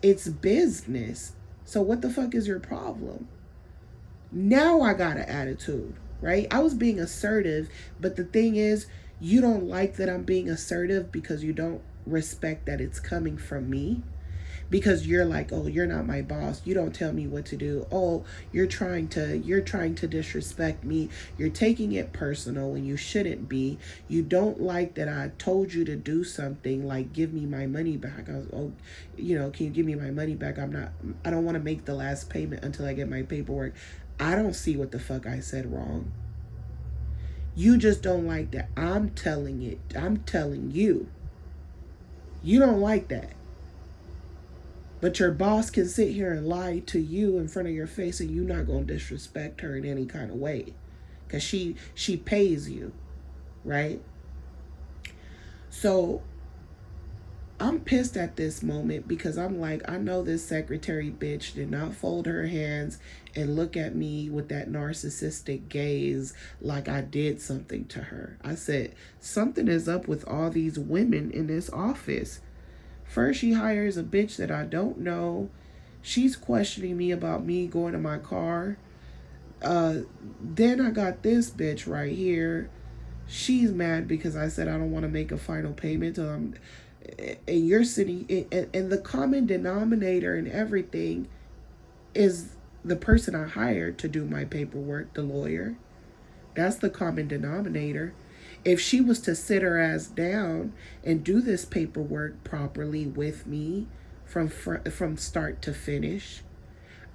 It's business. So what the fuck is your problem? Now I got an attitude, right? I was being assertive, but the thing is, you don't like that I'm being assertive because you don't respect that it's coming from me. Because you're like, oh, you're not my boss. You don't tell me what to do. Oh, you're trying to disrespect me. You're taking it personal when you shouldn't be. You don't like that I told you to do something like give me my money back. I was, oh, can you give me my money back? I don't want to make the last payment until I get my paperwork. I don't see what the fuck I said wrong. You just don't like that. I'm telling you. You don't like that. But your boss can sit here and lie to you in front of your face and you're not going to disrespect her in any kind of way. Because she pays you, right? So I'm pissed at this moment because I'm like, I know this secretary bitch did not fold her hands and look at me with that narcissistic gaze like I did something to her. I said, something is up with all these women in this office. First, she hires a bitch that I don't know. She's questioning me about me going to my car. Then I got this bitch right here. She's mad because I said I don't want to make a final payment. And you're sitting, and the common denominator and everything is the person I hired to do my paperwork, the lawyer. That's the common denominator. If she was to sit her ass down and do this paperwork properly with me from start to finish,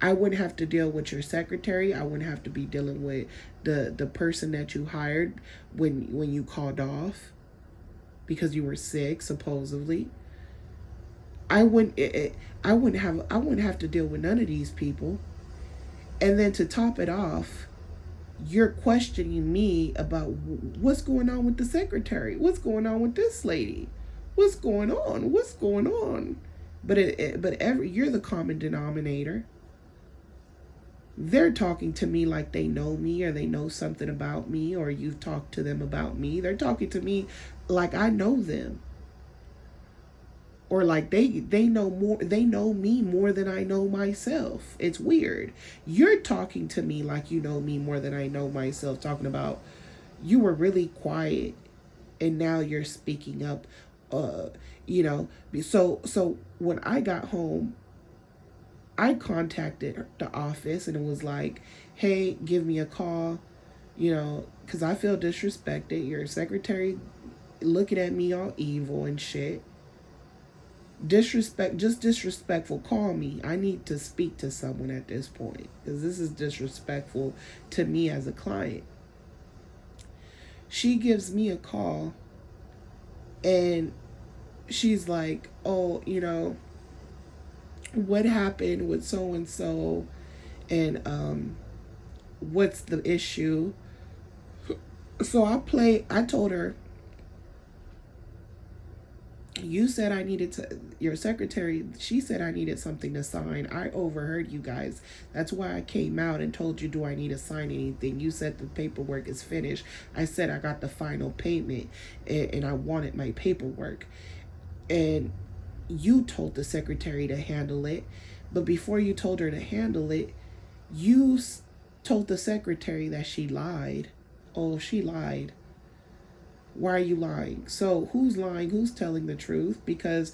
I wouldn't have to deal with your secretary. I wouldn't have to be dealing with the person that you hired when you called off because you were sick, supposedly. I wouldn't have to deal with none of these people. And then to top it off, you're questioning me about what's going on with the secretary. What's going on with this lady? What's going on? What's going on? But you're the common denominator. They're talking to me like they know me or they know something about me or you've talked to them about me. They're talking to me like I know them. Or like they know me more than I know myself. It's weird. You're talking to me like you know me more than I know myself, talking about you were really quiet and now you're speaking up. So when I got home, I contacted the office and it was like, hey, give me a call, because I feel disrespected. Your secretary looking at me all evil and shit. Disrespectful. Call me. I need to speak to someone at this point because this is disrespectful to me as a client. She gives me a call and she's like, oh, what happened with so-and-so and what's the issue? So I told her, you said I needed your secretary, she said I needed something to sign. I overheard you guys. That's why I came out and told you, do I need to sign anything? You said the paperwork is finished. I said I got the final payment and I wanted my paperwork. And you told the secretary to handle it. But before you told her to handle it, you told the secretary that she lied. Oh, she lied. Why are you lying? So who's lying? Who's telling the truth? Because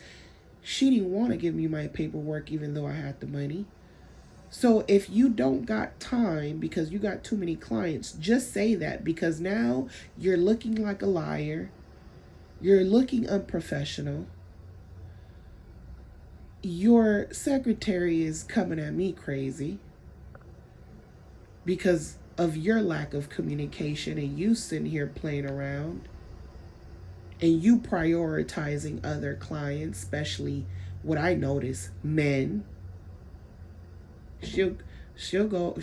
she didn't want to give me my paperwork even though I had the money. So if you don't got time because you got too many clients, just say that, because now you're looking like a liar. You're looking unprofessional. Your secretary is coming at me crazy because of your lack of communication and you sitting here playing around. And you prioritizing other clients, especially what I notice, men. She'll go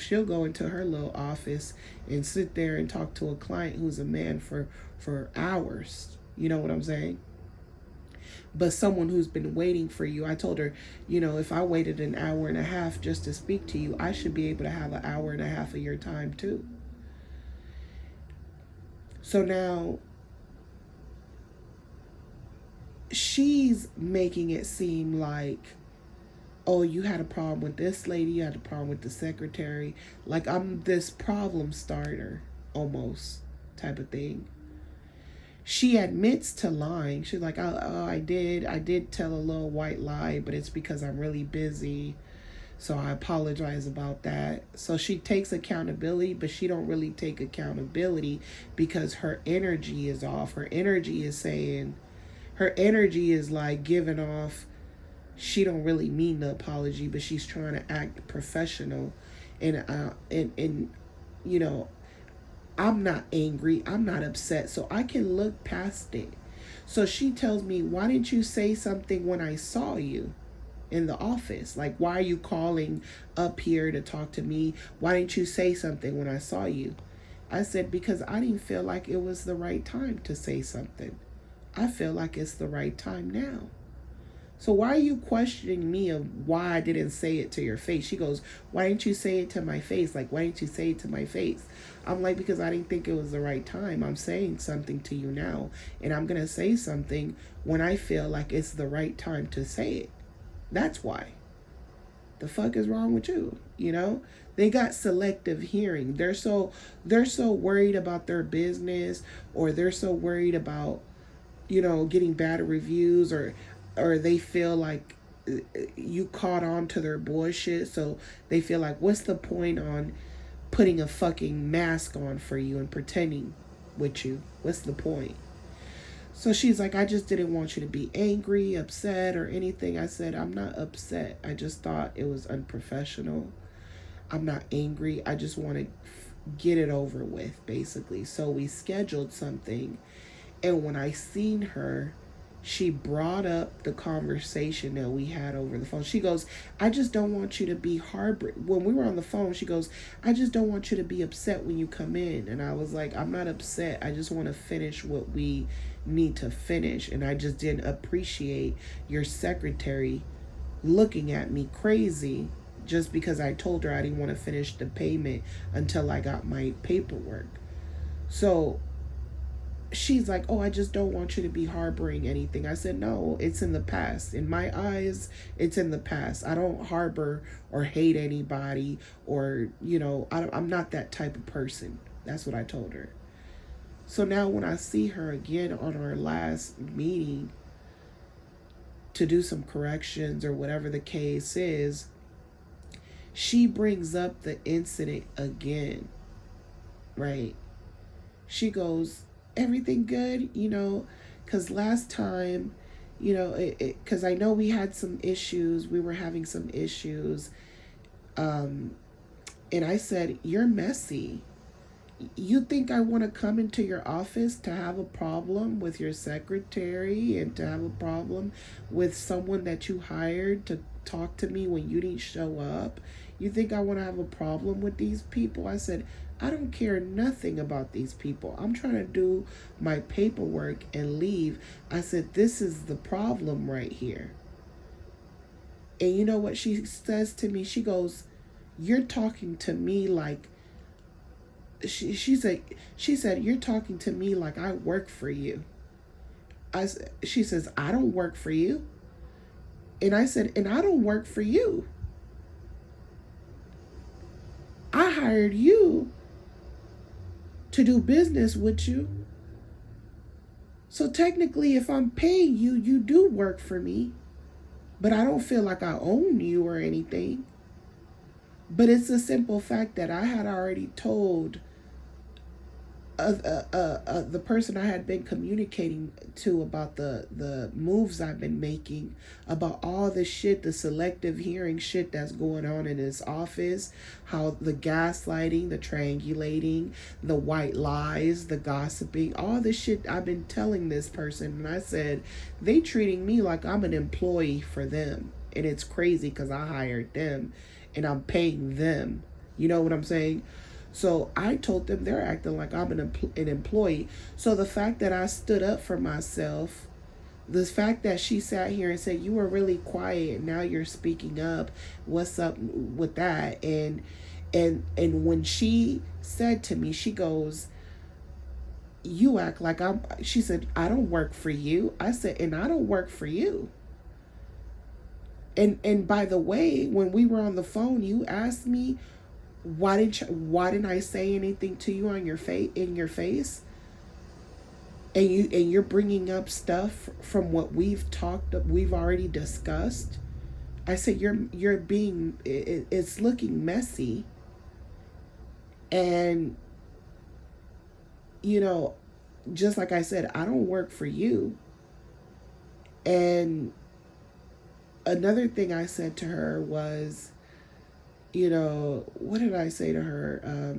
into her little office and sit there and talk to a client who's a man for hours. You know what I'm saying? But someone who's been waiting for you, I told her, if I waited an hour and a half just to speak to you, I should be able to have an hour and a half of your time too. So now she's making it seem like, oh, you had a problem with this lady, you had a problem with the secretary. Like I'm this problem starter, almost, type of thing. She admits to lying. She's like, oh, I did tell a little white lie, but it's because I'm really busy. So I apologize about that. So she takes accountability, but she don't really take accountability because her energy is off. Her energy is like giving off, she don't really mean the apology, but she's trying to act professional. And I'm not angry, I'm not upset, so I can look past it. So she tells me, why didn't you say something when I saw you in the office? Like, why are you calling up here to talk to me? Why didn't you say something when I saw you? I said, because I didn't feel like it was the right time to say something. I feel like it's the right time now. So why are you questioning me of why I didn't say it to your face? She goes, why didn't you say it to my face? Like, why didn't you say it to my face? I'm like, because I didn't think it was the right time. I'm saying something to you now, and I'm going to say something when I feel like it's the right time to say it. That's why. The fuck is wrong with you? They got selective hearing. They're so worried about their business, or they're so worried about, getting bad reviews, or they feel like you caught on to their bullshit. So they feel like, what's the point on putting a fucking mask on for you and pretending with you? What's the point? So she's like, I just didn't want you to be angry, upset, or anything. I said, I'm not upset. I just thought it was unprofessional. I'm not angry. I just want to get it over with, basically. So we scheduled something. And when I seen her, she brought up the conversation that we had over the phone. She goes, I just don't want you to be when we were on the phone, she goes, I just don't want you to be upset when you come in. And I was like, I'm not upset. I just want to finish what we need to finish. And I just didn't appreciate your secretary looking at me crazy just because I told her I didn't want to finish the payment until I got my paperwork. So she's like, oh, I just don't want you to be harboring anything. I said, no, it's in the past. In my eyes, it's in the past. I don't harbor or hate anybody, or, I'm not that type of person. That's what I told her. So now when I see her again on our last meeting to do some corrections or whatever the case is, she brings up the incident again, right? She goes, everything good, because last time, because I know we had some issues, we were having some issues, and I said, you're messy. You think I want to come into your office to have a problem with your secretary and to have a problem with someone that you hired to talk to me when you didn't show up? You think I want to have a problem with these people? I said, I don't care nothing about these people. I'm trying to do my paperwork and leave. I said, this is the problem right here. And you know what she says to me? She goes, you're talking to me like, she said, you're talking to me like I work for you. She says, I don't work for you. And I said, and I don't work for you. I hired you to do business with you. So technically, if I'm paying you, you do work for me. But I don't feel like I own you or anything. But it's a simple fact that I had already told the person I had been communicating to about the moves I've been making, about all the shit, the selective hearing shit that's going on in his office, how the gaslighting, the triangulating, the white lies, the gossiping, all the shit I've been telling this person. And I said, they treating me like I'm an employee for them. And it's crazy because I hired them. and I'm paying them. You know what I'm saying? So I told them they're acting like I'm an employee. So the fact that I stood up for myself, the fact that she sat here and said, you were really quiet, now you're speaking up, what's up with that? And when she said to me, she goes, you act like she said, I don't work for you. I said, and I don't work for you. And by the way, when we were on the phone, you asked me, why didn't I say anything to you on your in your face? And you're bringing up stuff from what we've already discussed. I said, you're being, it's looking messy. And you know, just like I said, I don't work for you. And another thing I said to her was, you know, what did I say to her?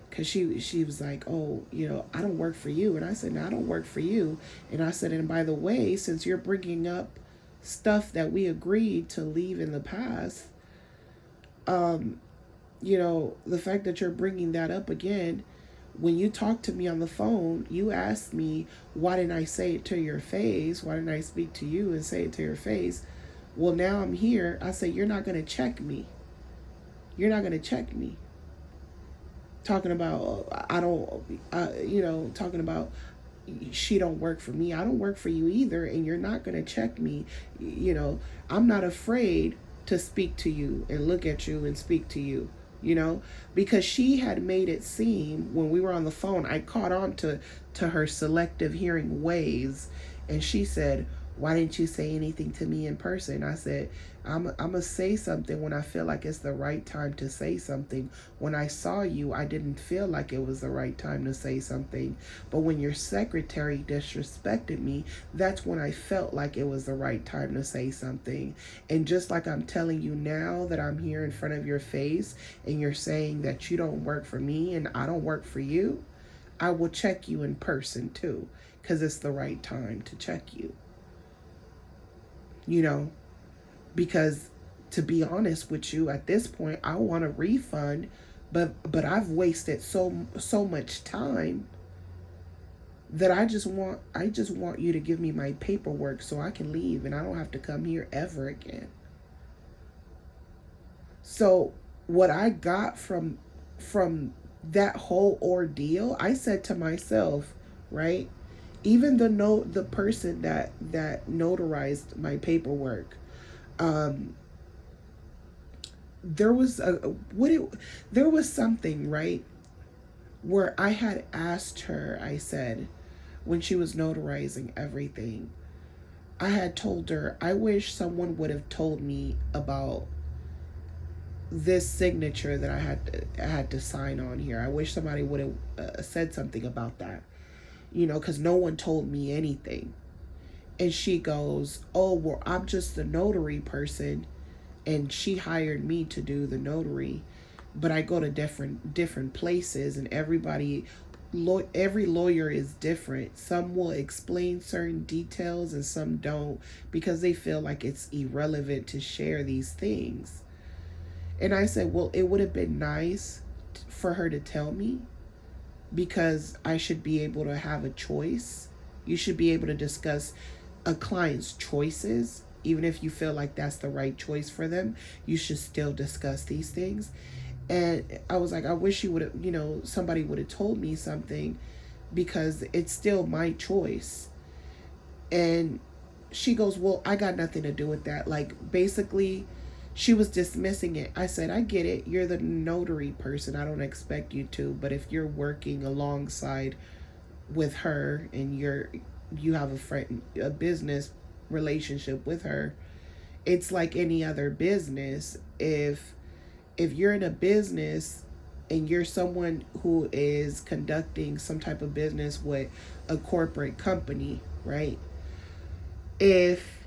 Because she was like, oh, you know, I don't work for you. And I said, no, I don't work for you. And I said, and by the way, since you're bringing up stuff that we agreed to leave in the past, you know, the fact that you're bringing that up again, when you talked to me on the phone, you asked me, why didn't I say it to your face? Why didn't I speak to you and say it to your face? Well, now I'm here. I say, you're not going to check me. You're not going to check me. Talking about, you know, talking about she don't work for me. I don't work for you either. And you're not going to check me. You know, I'm not afraid to speak to you and look at you and speak to you, you know, because she had made it seem when we were on the phone, I caught on to her selective hearing ways. And she said, why didn't you say anything to me in person? I said, I'm going to say something when I feel like it's the right time to say something. When I saw you, I didn't feel like it was the right time to say something. But when your secretary disrespected me, that's when I felt like it was the right time to say something. And just like I'm telling you now that I'm here in front of your face and you're saying that you don't work for me and I don't work for you, I will check you in person too, because it's the right time to check you. You know, because to be honest with you, at this point, I want a refund, but I've wasted so much time that I just want you to give me my paperwork so I can leave and I don't have to come here ever again. So what I got from that whole ordeal, I said to myself, right? Even the person that notarized my paperwork, there was something, right, where I had asked her, I said, when she was notarizing everything, I had told her, I wish someone would have told me about this signature that I had to sign on here. I wish somebody would have said something about that. You know, because no one told me anything. And she goes, oh, well, I'm just the notary person. And she hired me to do the notary. But I go to different places and every lawyer is different. Some will explain certain details and some don't because they feel like it's irrelevant to share these things. And I said, well, it would have been nice for her to tell me, because I should be able to have a choice. You should be able to discuss a client's choices. Even if you feel like that's the right choice for them, you should still discuss these things. And I was like, I wish you would have, you know, somebody would have told me something, because it's still my choice. And she goes, well, I got nothing to do with that. Like, basically, she was dismissing it. I said, I get it. You're the notary person. I don't expect you to. But if you're working alongside with her and you have a business relationship with her, it's like any other business. If you're in a business and you're someone who is conducting some type of business with a corporate company, right? If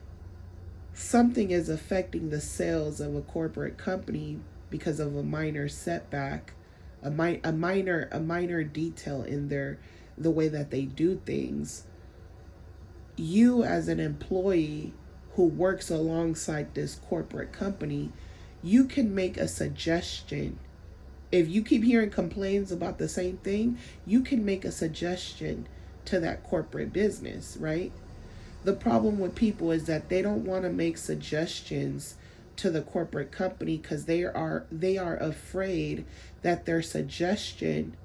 something is affecting the sales of a corporate company because of a minor setback, a minor detail in the way that they do things, you as an employee who works alongside this corporate company, you can make a suggestion. If you keep hearing complaints about the same thing, you can make a suggestion to that corporate business, right? The problem with people is that they don't want to make suggestions to the corporate company because they are afraid that their suggestion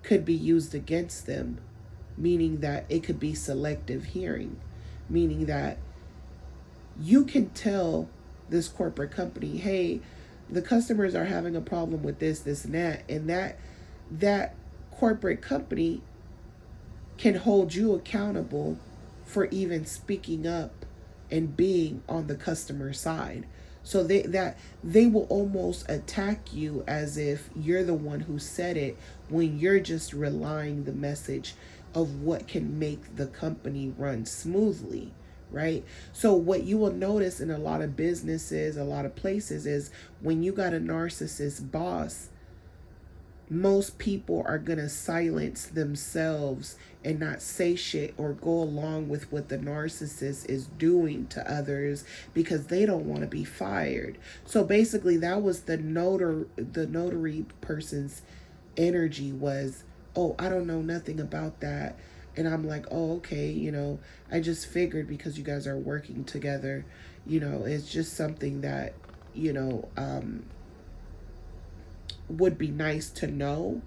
could be used against them, meaning that it could be selective hearing, meaning that you can tell this corporate company, hey, the customers are having a problem with this, and that corporate company can hold you accountable for even speaking up and being on the customer side. So they will almost attack you as if you're the one who said it, when you're just relaying the message of what can make the company run smoothly, right? So what you will notice in a lot of businesses, a lot of places, is when you got a narcissist boss, most people are going to silence themselves and not say shit or go along with what the narcissist is doing to others because they don't want to be fired. So basically that was the notary person's energy was, oh, I don't know nothing about that. And I'm like, oh, okay, I just figured because you guys are working together, it's just something that, would be nice to know.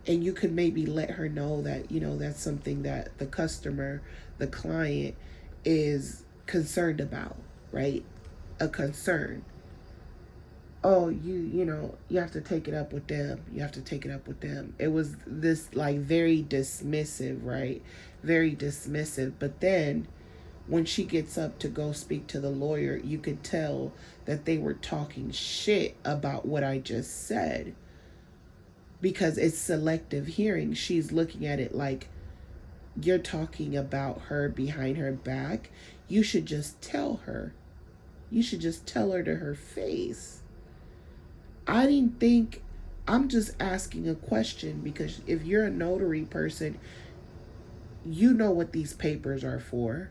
And you could maybe let her know that, that's something that the customer, the client is concerned about, right? A concern. Oh, you have to take it up with them. You have to take it up with them. It was this like very dismissive, right? Very dismissive. But then when she gets up to go speak to the lawyer, you could tell that they were talking shit about what I just said, because it's selective hearing. She's looking at it like, you're talking about her behind her back. You should just tell her. You should just tell her to her face. I didn't think, I'm just asking a question, because if you're a notary person, you know what these papers are for.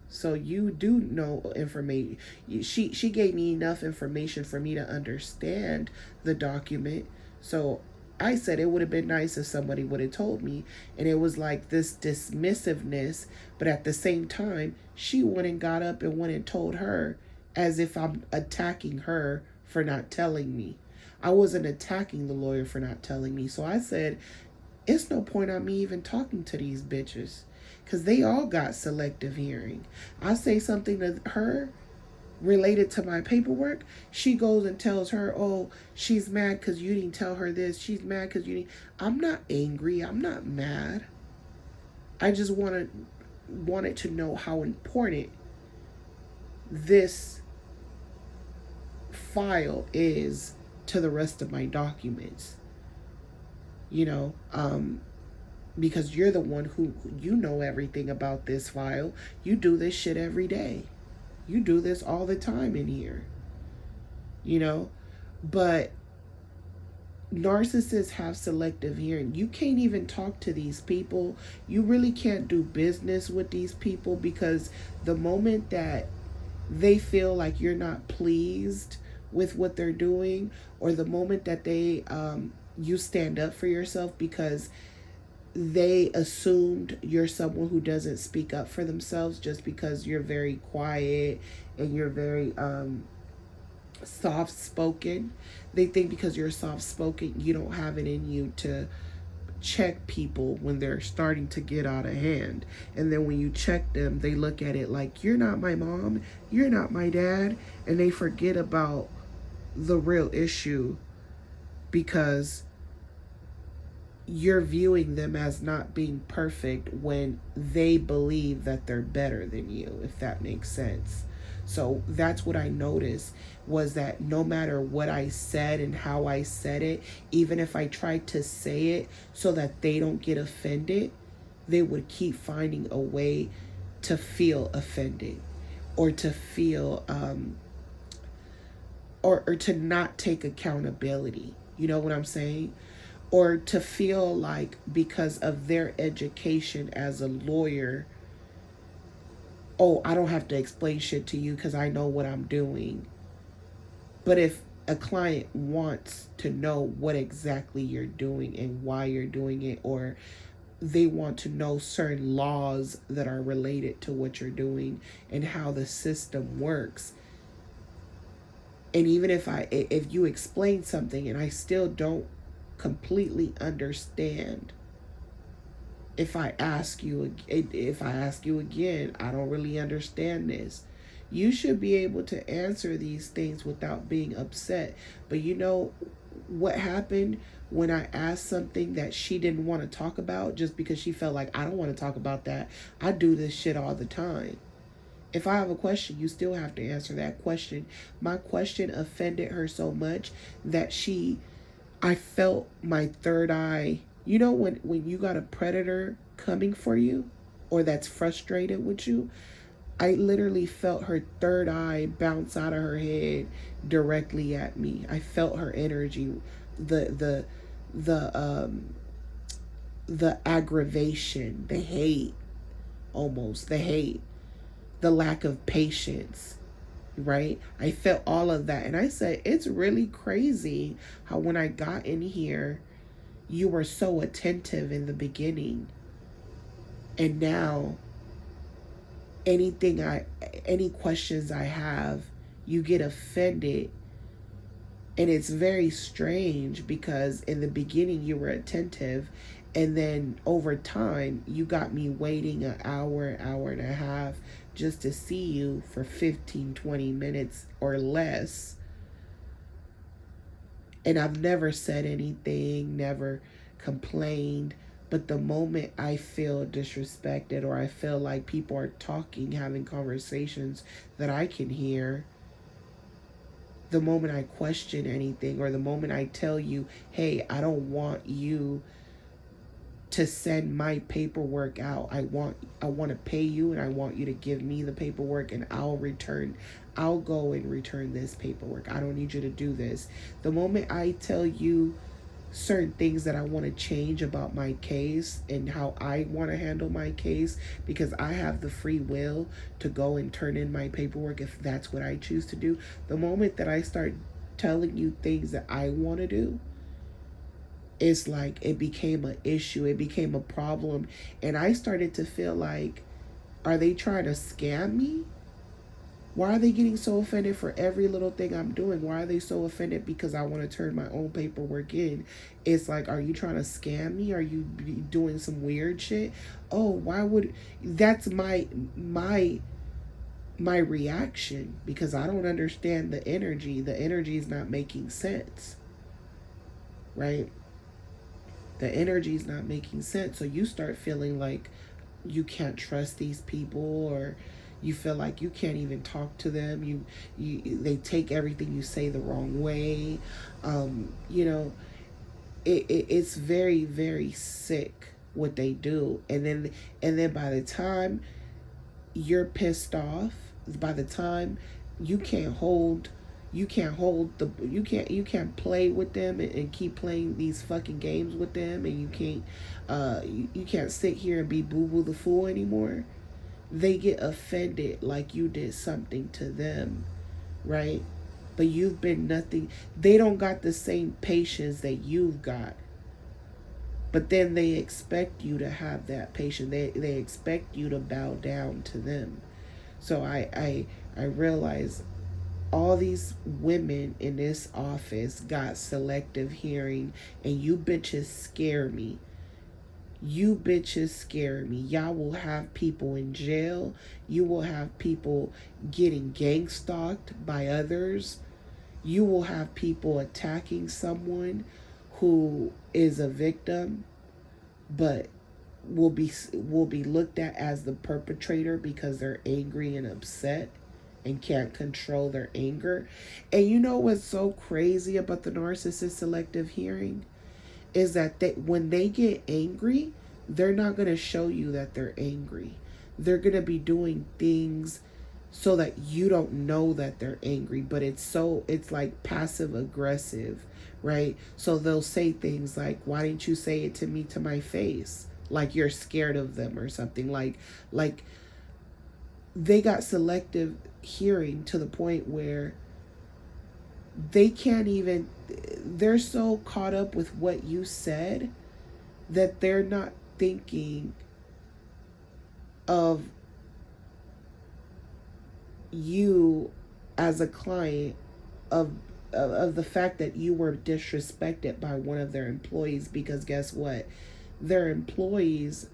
So you do know information. She gave me enough information for me to understand the document. So I said it would have been nice if somebody would have told me. And it was like this dismissiveness, but at the same time, she went and got up and went and told her, as if I'm attacking her for not telling me. I wasn't attacking the lawyer for not telling me. So I said, it's no point on me even talking to these bitches, because they all got selective hearing. I say something to her related to my paperwork, she goes and tells her, oh, she's mad because you didn't tell her this. She's mad because you didn't. I'm not angry. I'm not mad. I just wanted to know how important this file is to the rest of my documents. Because you're the one who, everything about this file. You do this shit every day. You do this all the time in here. But narcissists have selective hearing. You can't even talk to these people. You really can't do business with these people, because the moment that they feel like you're not pleased with what they're doing, or the moment that they you stand up for yourself because they assumed you're someone who doesn't speak up for themselves just because you're very quiet and you're very soft-spoken. They think because you're soft-spoken, you don't have it in you to check people when they're starting to get out of hand. And then when you check them, they look at it like, you're not my mom, you're not my dad, and they forget about the real issue because you're viewing them as not being perfect when they believe that they're better than you, if that makes sense. So that's what I noticed, was that no matter what I said and how I said it, even if I tried to say it so that they don't get offended, they would keep finding a way to feel offended, or to feel or to not take accountability. You know what I'm saying? Or to feel like because of their education as a lawyer, oh, I don't have to explain shit to you because I know what I'm doing. But if a client wants to know what exactly you're doing and why you're doing it, or they want to know certain laws that are related to what you're doing and how the system works, and even if you explain something and I still don't completely understand, if I ask you again, I don't really understand this, you should be able to answer these things without being upset. But you know what happened when I asked something that she didn't want to talk about just because she felt like I don't want to talk about that? I do this shit all the time. If I have a question, you still have to answer that question. My question offended her so much that I felt my third eye. You know when you got a predator coming for you, or that's frustrated with you, I literally felt her third eye bounce out of her head directly at me. I felt her energy, the the aggravation, the hate, almost the hate, the lack of patience, right? I felt all of that. And I said, it's really crazy how when I got in here, you were so attentive in the beginning. And now any questions I have, you get offended. And it's very strange because in the beginning you were attentive, and then over time you got me waiting an hour and a half just to see you for 15-20 minutes or less. And I've never said anything, never complained. But the moment I feel disrespected, or I feel like people are talking, having conversations that I can hear, the moment I question anything, or the moment I tell you, hey, I don't want you to send my paperwork out. I want to pay you, and I want you to give me the paperwork, and I'll go and return this paperwork. I don't need you to do this. The moment I tell you certain things that I want to change about my case and how I want to handle my case, because I have the free will to go and turn in my paperwork if that's what I choose to do. The moment that I start telling you things that I want to do, it's like it became an issue, it became a problem. And I started to feel like, are they trying to scam me? Why are they getting so offended for every little thing I'm doing? Why are they so offended because I want to turn my own paperwork in? It's like, are you trying to scam me? Are you doing some weird shit? Oh, why would... That's my reaction, because I don't understand the energy. The energy is not making sense, right? The energy is not making sense. So you start feeling like you can't trust these people, or you feel like you can't even talk to them. They take everything you say the wrong way. It's very, very sick what they do. And then by the time you're pissed off, by the time you can't play with them and keep playing these fucking games with them, and you can't sit here and be boo-boo the fool anymore. They get offended like you did something to them, right? But you've been nothing. They don't got the same patience that you've got. But then they expect you to have that patience. They expect you to bow down to them. So I realize all these women in this office got selective hearing, and you bitches scare me. You bitches scare me. Y'all will have people in jail. You will have people getting gang stalked by others. You will have people attacking someone who is a victim, but will be looked at as the perpetrator because they're angry and upset and can't control their anger. And you know what's so crazy about the narcissist selective hearing is that when they get angry, they're not going to show you that they're angry. They're going to be doing things so that you don't know that they're angry, but it's like passive aggressive, right? So they'll say things like, why didn't you say it to me to my face? Like you're scared of them or something. Like they got selective hearing to the point where they can't even, they're so caught up with what you said that they're not thinking of you as a client, of the fact that you were disrespected by one of their employees, because guess what? Their employees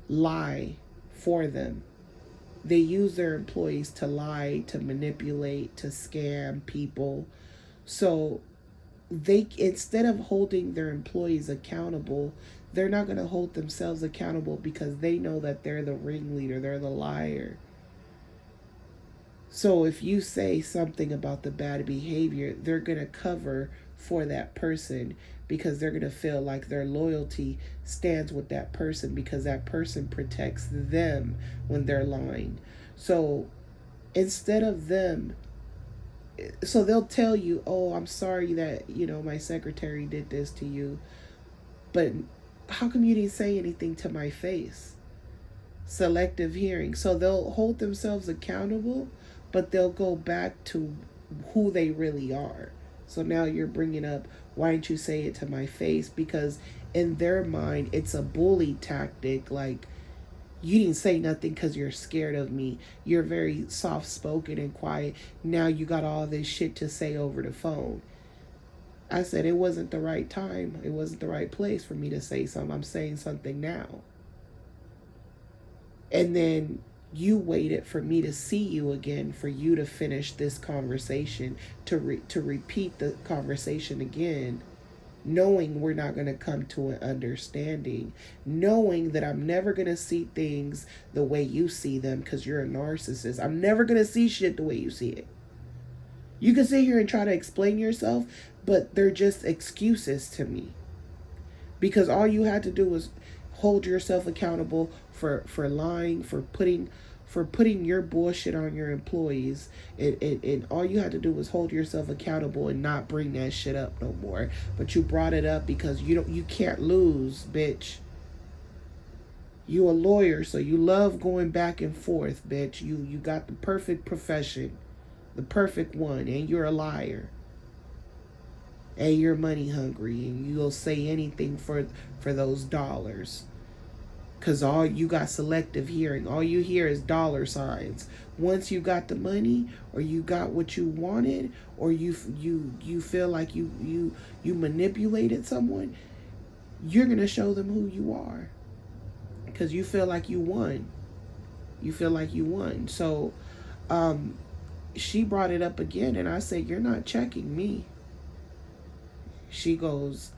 lie for them. They use their employees to lie, to manipulate, to scam people. So they, instead of holding their employees accountable, they're not going to hold themselves accountable because they know that they're the ringleader, they're the liar. So if you say something about the bad behavior, they're going to cover for that person because they're going to feel like their loyalty stands with that person because that person protects them when they're lying. So instead of them, so they'll tell you, oh, I'm sorry that, my secretary did this to you, but how come you didn't say anything to my face? Selective hearing. So they'll hold themselves accountable, but they'll go back to who they really are. So now you're bringing up, why didn't you say it to my face? Because in their mind, it's a bully tactic. Like, you didn't say nothing because you're scared of me. You're very soft-spoken and quiet. Now you got all this shit to say over the phone. I said it wasn't the right time. It wasn't the right place for me to say something. I'm saying something now. And then you waited for me to see you again, for you to finish this conversation, to repeat the conversation again, knowing we're not going to come to an understanding, knowing that I'm never going to see things the way you see them because you're a narcissist. I'm never going to see shit the way you see it. You can sit here and try to explain yourself, but they're just excuses to me. Because all you had to do was hold yourself accountable for lying, for putting your bullshit on your employees, and all you had to do was hold yourself accountable and not bring that shit up no more. But you brought it up because you can't lose, bitch. You a lawyer, so you love going back and forth, bitch. You got the perfect profession, the perfect one, and you're a liar. And you're money hungry, and you'll say anything for those dollars. Because all you got selective hearing. All you hear is dollar signs. Once you got the money, or you got what you wanted, or you feel like you manipulated someone, you're going to show them who you are. Because you feel like you won. You feel like you won. So she brought it up again, and I said, you're not checking me. She goes,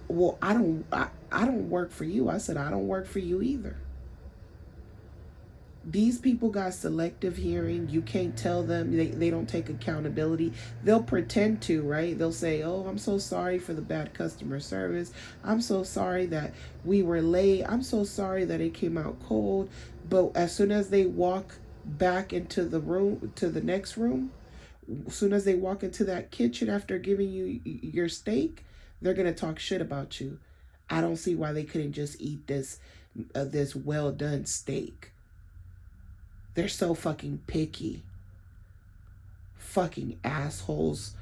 well, I don't work for you. I said, I don't work for you either. These people got selective hearing. You can't tell them. They don't take accountability. They'll pretend to, right? They'll say, oh, I'm so sorry for the bad customer service. I'm so sorry that we were late. I'm so sorry that it came out cold. But as soon as they walk back into the room, to the next room, as soon as they walk into that kitchen after giving you your steak, they're going to talk shit about you. I don't see why they couldn't just eat this well done steak. They're so fucking picky. Fucking assholes.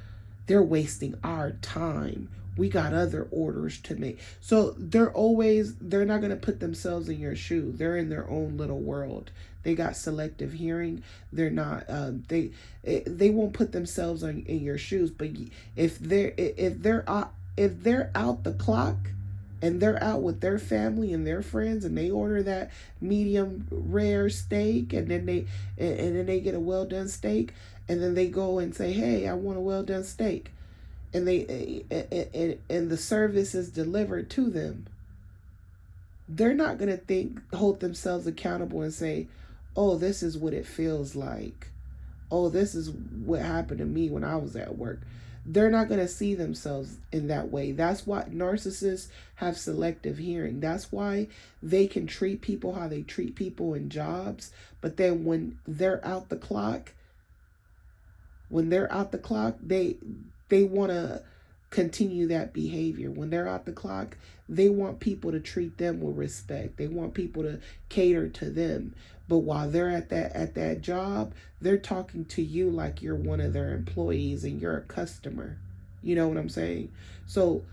They're wasting our time. We got other orders to make. So they're not going to put themselves in your shoe. They're in their own little world. They got selective hearing. They're not, they won't put themselves in your shoes. But if they're out the clock, and they're out with their family and their friends, and they order that medium rare steak, and then they get a well done steak, and then they go and say, hey, I want a well done steak, and and the service is delivered to them, they're not going to hold themselves accountable and say, oh, this is what it feels like. Oh, this is what happened to me when I was at work. They're not going to see themselves in that way. That's why narcissists have selective hearing. That's why they can treat people how they treat people in jobs. But then when they're out the clock, they want to continue that behavior. When they're out the clock, they want people to treat them with respect. They want people to cater to them. But while they're at that job, they're talking to you like you're one of their employees and you're a customer. You know what I'm saying? So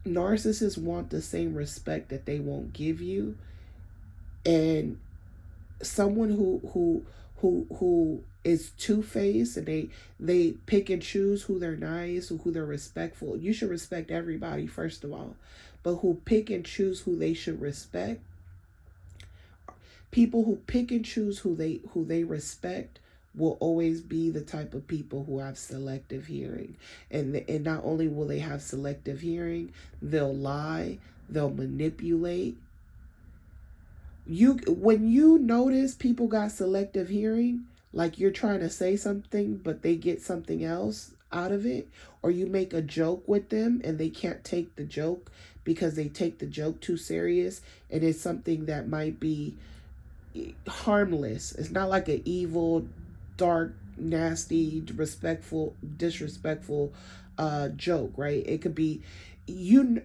narcissists want the same respect that they won't give you. And someone who is two-faced, and they pick and choose who they're nice or who they're respectful. You should respect everybody, first of all, but who pick and choose who they should respect. People who pick and choose who they respect will always be the type of people who have selective hearing. And not only will they have selective hearing, they'll lie, they'll manipulate. When you notice people got selective hearing, like you're trying to say something but they get something else out of it, or you make a joke with them and they can't take the joke because they take the joke too serious, and it's something that might be harmless. It's not like an evil, dark, nasty, disrespectful joke, right? It could be you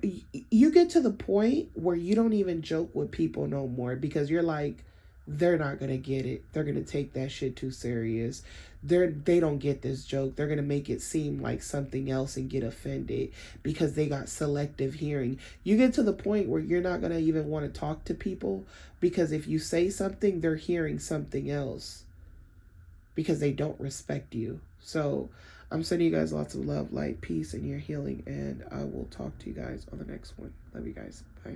get to the point where you don't even joke with people no more, because you're like, they're not gonna get it. They're gonna take that shit too serious. They don't get this joke. They're gonna make it seem like something else and get offended because they got selective hearing. You get to the point where you're not gonna even want to talk to people, because if you say something, they're hearing something else because they don't respect you. So I'm sending you guys lots of love, light, peace, and your healing, and I will talk to you guys on the next one. Love you guys. Bye.